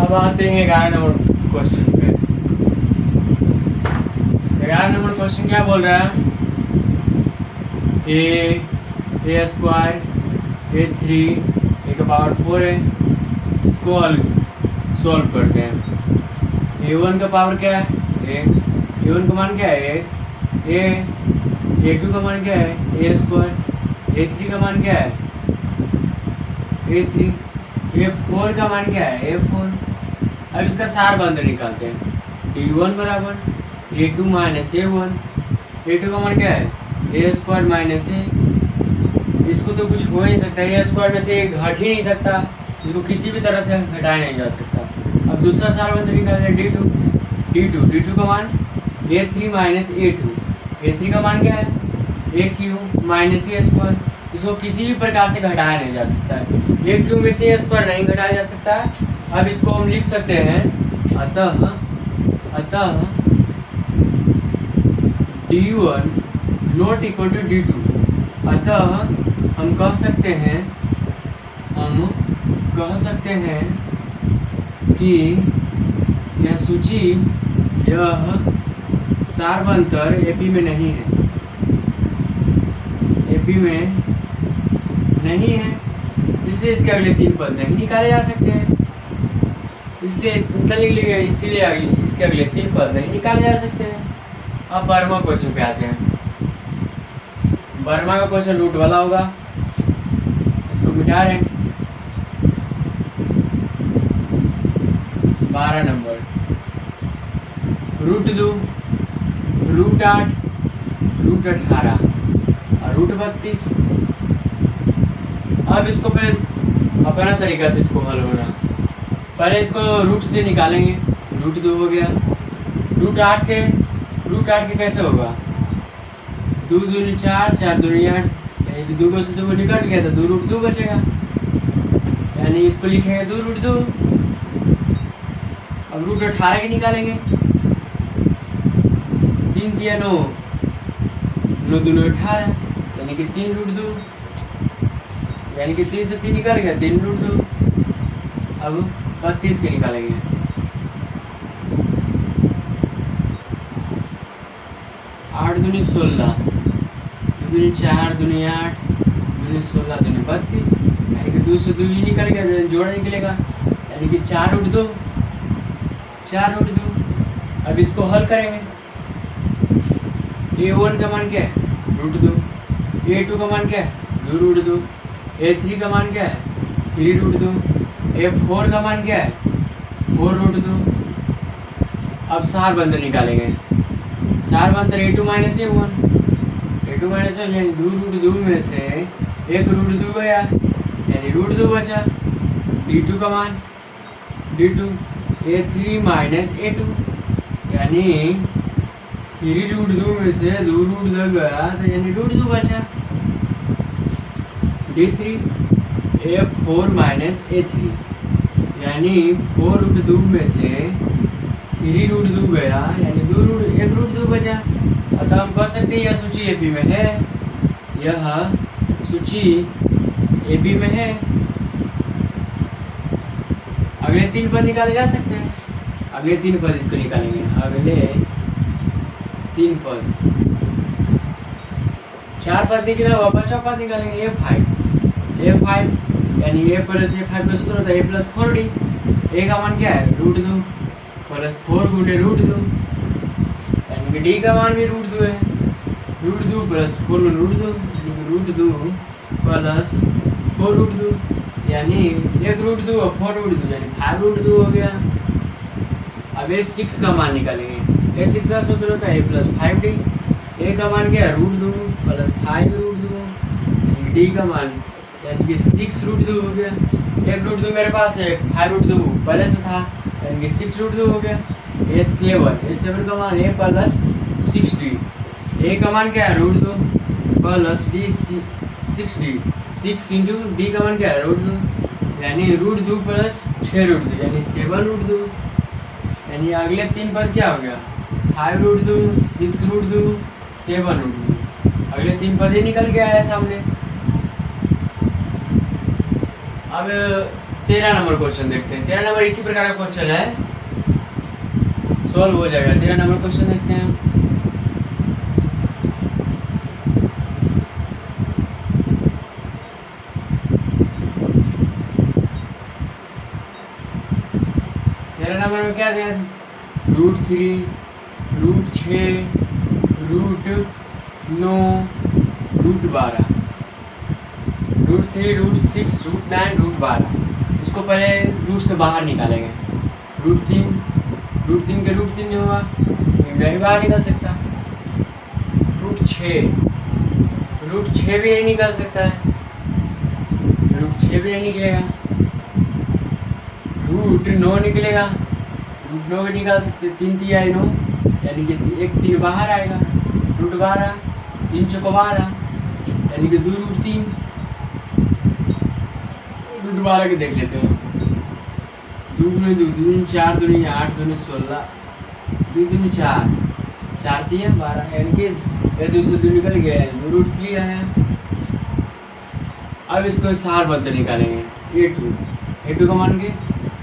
अब आते हैं 11 नंबर क्वेश्चन पे। 11 नंबर क्वेश्चन क्या बोल रहा है? a स्क्वायर a3 a का पावर 4 है। इसको सॉल्व करते हैं। a1 का पावर क्या है? a1 का मान क्या है? a2 का मान क्या है? a square. a3 का मान क्या है? a3। a4 का मान क्या है? a4। अब इसका सारबंधर निकालते हैं। D1 बराबर a2 माइनस a1। a2 का मान क्या है? a square minus a। इसको तो कुछ हो ही नहीं सकता, a स्क्वायर में से घट ही नहीं सकता, इसको किसी भी तरह से घटाया नहीं जा सकता। अब दूसरा सारबंधर निकालते हैं D2 का मान a3 माइनस a2। a3 का मान क्या है? a3 minus a square. इसको किसी भी प्रकार से घटाया नहीं जा सकता है। a3 में से a स्क्वायर नहीं घटाया जा सकता है। अब इसको हम लिख सकते हैं, अतः D1 not equal to D2। अतः हम कह सकते हैं कि यह सूची, यह सारबंधर एपी में नहीं है, एपी में नहीं है। इसलिए इसके अगले 3 पद नहीं निकाले जा सकते हैं। इसलिए इसके अगले 3 पद नहीं निकाले जा सकते हैं। अब 12वां क्वेश्चन पे आते हैं। 12वां का क्वेश्चन रूट वाला होगा, इसको मिटा रहे हैं। 12 नंबर √2, √8, √18 और √32। अब इसको फिर अपना तरीका से इसको हल होना। पहले इसको रूट से निकालेंगे। रूट 2 हो गया। रूट आठ के कैसे होगा? 2 दूनी 4, 4 दूनी 8, यानी कि 2 को से 2 को निकट गया तो 2 रूट 2 बचेगा, यानी इसको लिखेंगे 2 रूट 2। अब रूट 18 के निकालेंगे। 3 दिया 9, 9 दूनी 18, यानी कि 3 रूट 2, यानी कि 3 से 3 निकल गया, 3 रूट 2। अब 32 के निकालेंगे। 8 दूनी 16, 2 दूनी 4, दूनी 8, दूनी 16, दूनी 32, यानी कि 2 से 2 ही निकल गया, जोड़ा निकलेगा, यानी कि 4 रूट 2, 4 रूट 2। अब इसको हल करेंगे। A1 का मान क्या है? रूट 2। A2 का मान क्या है? 2 रूट 2। A3 का मान क्या है? 3 रूट 2। A4 का मान क्या है? 4 रूट 2। अब सार बंदर निकालेंगे। सार बंदर A2 minus A1, A2 minus A1, यानी 2 रूट 2 में से 1 रूट 2 गया, यानी रूट 2 बचा। D2 का मान D2, A3 माइनस A2, यानी 3 रूट 2 में से 2 रूट 2 गया, तो यानी रूट 2 बचा। D3, A4 माइनस A3, यानी 4 रूट 2 में से 3 रूट 2 गया, यानी 1 रूट 2 बचा। अतः हम कह सकते हैं यह सूची एपी में है, यह सूची एपी में है। अगले 3 पद निकाले जा सकते हैं। अगले 3 पद इसको निकालेंगे। अगले 3 पद, 4 पद निकला, वापस 5 पद निकालेंगे। A5, यानी A प्लस A5 का सूत्र होता है A प्लस 4D। A का मान क्या है? रूट 2 प्लस 4 गुणे रूट 2, यानी कि D का मान भी रूट 2 है। रूट 2 प्लस 4 गुणे रूट 2, यानी कि रूट 2 प्लस 4 रूट 2, यानी 1 रूट 2 और 4 रूट 2, यानी 5 रूट 2 हो गया। अब A6 का मान निकालेंगे। A6 का सूत्र होता है A प्लस 5D। A का मान क्या है? रूट 2 प्लस 5 रूट 2, यानी D का मान यानी कि 6 रूट 2 हो गया। 1 रूट 2 मेरे पास है, 5 रूट 2 पहले से था, यानी कि 6 रूट 2 हो गया। A7 का मान A प्लस 6D। A का मान क्या है? Root 2 plus D 6D, 6 into D का मान क्या है? रूट 2, यानी रूट 2 प्लस 6 रूट 2, यानी 7 रूट 2। यानी अगले 3 पद क्या हो गया? 5 रूट 2, 6 रूट 2, 7 रूट 2। अगले 3 पद ही निकल गया है सामने। अब 13 नंबर क्वेश्चन देखते हैं। 13 नंबर इसी प्रकार का क्वेश्चन है, सॉल्व हो जाएगा। 13 नंबर क्वेश्चन देखते हैं। नंबर में क्या दिया? Root 3, root 6, root 9, root 12, root 3, root 6, root 9, root 12। इसको पहले रूट से बाहर निकालेंगे। रूट 3 के रूट 3 नहीं होगा, नहीं बाहर निकल सकता। रूट 6 भी नहीं निकल सकता है, रूट 6 भी नहीं निकलेगा। रूट 9 निकलेगा, रूट 9 भी निकाल सकते। 3 3 आई 9, यानी कि 1 3 बाहर आएगा। रूट 12, 3 चौको 12, यानी कि 2 रूट 3। रूट 12 के देख लेते हैं। 2 दूनी 2, 2 दूनी 4, 2 दूनी 8, 2 दूनी 16, 2 दूनी 4, 4 3 12, यानी कि 2 से 2 निकल गया, 2 रूट 3 आया। अब इसको सार बदल निकालेंगे। A2 का मान के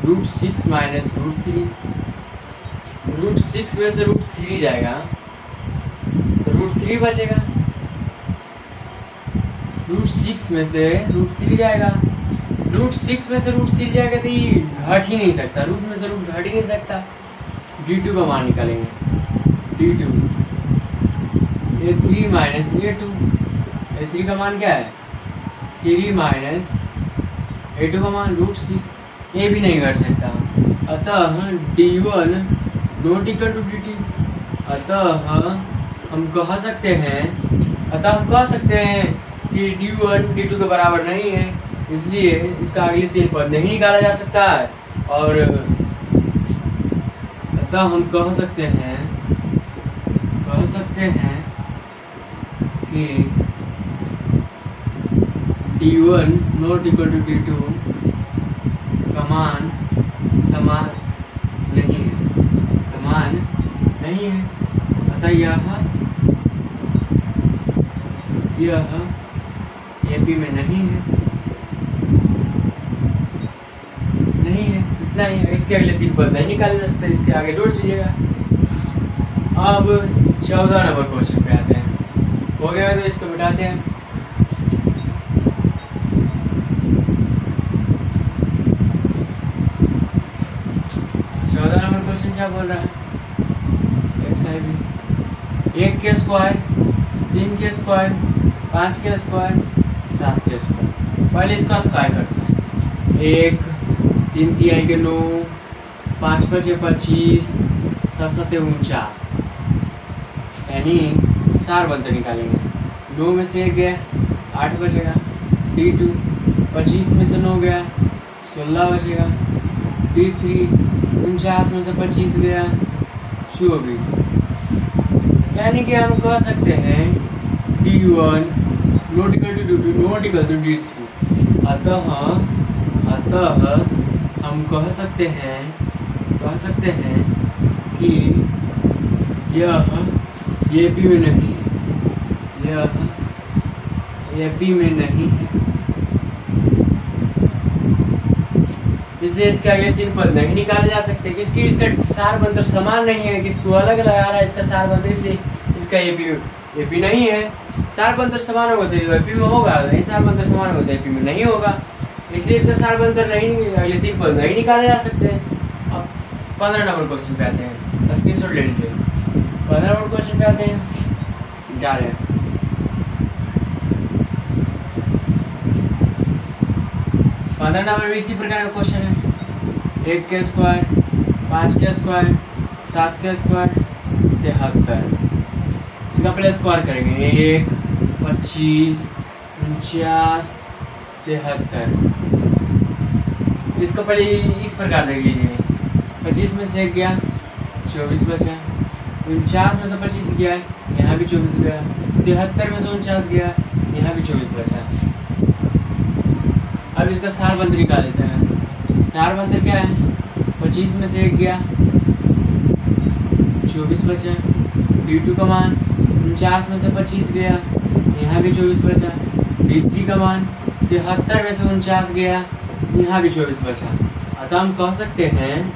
रूट 6 माइनस रूट 3। रूट 6 में से रूट 3 जाएगा तो रूट 3 बचेगा। रूट 6 में से रूट 3 जाएगा, रूट 6 में से रूट 3 जाएगा तो ये घट ही नहीं सकता, रूट में से रूट घट ही नहीं सकता। D2 का मान निकालेंगे। D2 A3 minus A2, A3 का मान क्या है? 3 माइनस A2 का मान रूट 6, ये भी नहीं घट सकता। अतः D1 not equal to DT। अतः हम कह सकते हैं कि D1 D2 के बराबर नहीं है, इसलिए इसका अगले 3 पद नहीं निकाला जा सकता है। और अतः हम कह सकते हैं कि D1 not equal to D2 का मान समान नहीं है। अतः यह AP में नहीं है। इतना ही है। इसके अगले 3 पद नहीं निकाले जा सकते, इसके आगे जोड़ लीजिएगा। अब 14 नंबर क्वेश्चन पे आते हैं। हो गया तो इसको मिटाते हैं। क्या बोल रहा है? XIV 1 के स्क्वायर, 3 के स्क्वायर, 5 के स्क्वायर, 7 के स्क्वायर। पहले इसका स्क्वायर करते हैं। 1 3 3 के 9, 5 5 25, 7 7 49, यानी सार बनते निकालेंगे। 9 में से 1 गया, 8 बचेगा। D2 25 में से 9 गया, 16 बचेगा। D3 49 में से 25 गया, 24। यानी कि हम कह सकते हैं D1 not equal to D3। अतः हम कह सकते हैं कि यह AP में नहीं है। इसलिए इसके आगे 3 पद नहीं निकाले जा सकते, क्योंकि इसका सार बंतर समान नहीं है। किसको अलग लगा रहा है इसका सार बंतर, इसलिए इसका AP नहीं है। सार बंतर समान होगा तो AP में होगा, नहीं सार बंतर समान होगा तो AP में नहीं होगा। इसलिए इसका सार बंतर नहीं, अगले 3 पद नहीं निकाले जा सकते। अब 15 नंबर क्वेश्चन पे आते हैं। स्क्रीनशॉट ले लीजिए। 15 नंबर क्वेश्चन पे आते हैं। जा रहे हैं 15 नंबर में इसी प्रकार का क्वेश्चन है। 1 के स्क्वायर, 5 के स्क्वायर, 7 के स्क्वायर, 73। इसका पहले स्क्वायर करेंगे। 1 25 49 73। इसको पहले इस प्रकार देख लीजिए। 25 में से 1 गया, 24 बचा। 49 में से 25 गया, यहाँ भी 24 गया। 73 में से 49 गया, यहाँ भी 24 बचा। अब इसका सार बंतर निकाल लेते हैं। सार बंतर क्या है? 25 में से 1 गया, 24 बचा। D2 का मान 49 में से 25 गया, यहाँ भी 24 बचा। D3 का मान 73 में से 49 गया, यहाँ भी 24 बचा। अतः हम कह सकते हैं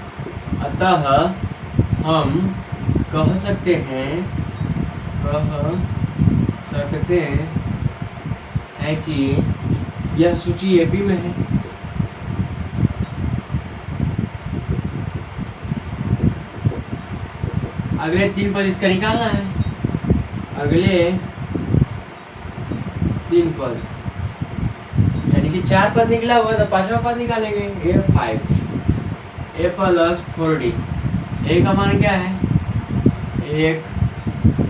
कि यह सूची AP में है। अगले 3 पद इसका निकालना है। अगले 3 पद यानी कि 4 पद निकला हुआ तो 5वां पद निकालेंगे। A5 A plus 4D। A का मान क्या है? 1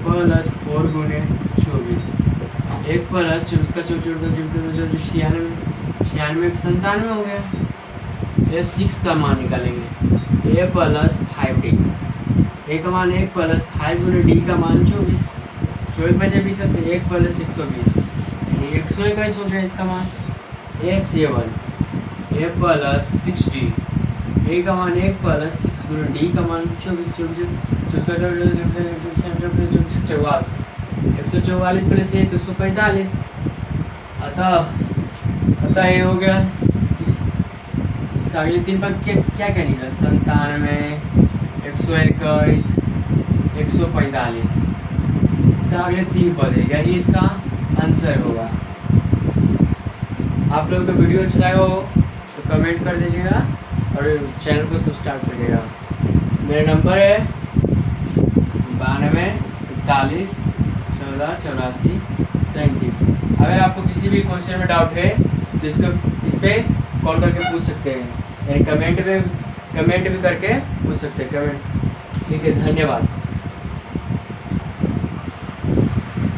प्लस 4 गुणे 24। 1 प्लस 24 का 94 97 हो गया। A6 का मान निकालेंगे। A plus 5D। A का मान 1 प्लस 5 गुणे D का मान 24। 24 बचे 20 से 1 प्लस 120 यानी 121 हो गया इसका मान। A7 A plus 6D। A का मान 1 प्लस 6 गुणे D का मान 24। 144 प्लस 1 145। अतः ये हो गया। इसका अगले 3 पद क्या निकला? 97 121 145। इसका अगले 3 पद है, यही इसका आंसर होगा। आप लोगों को वीडियो अच्छा लगा हो तो कमेंट कर दीजिएगा और चैनल को सब्सक्राइब करिएगा। मेरा नंबर है 92 41 14 84 37। अगर आपको किसी भी क्वेश्चन में डाउट है तो इस पर कॉल करके पूछ सकते हैं, यानी कमेंट भी करके पूछ सकते हैं। कमेंट ठीक है। धन्यवाद।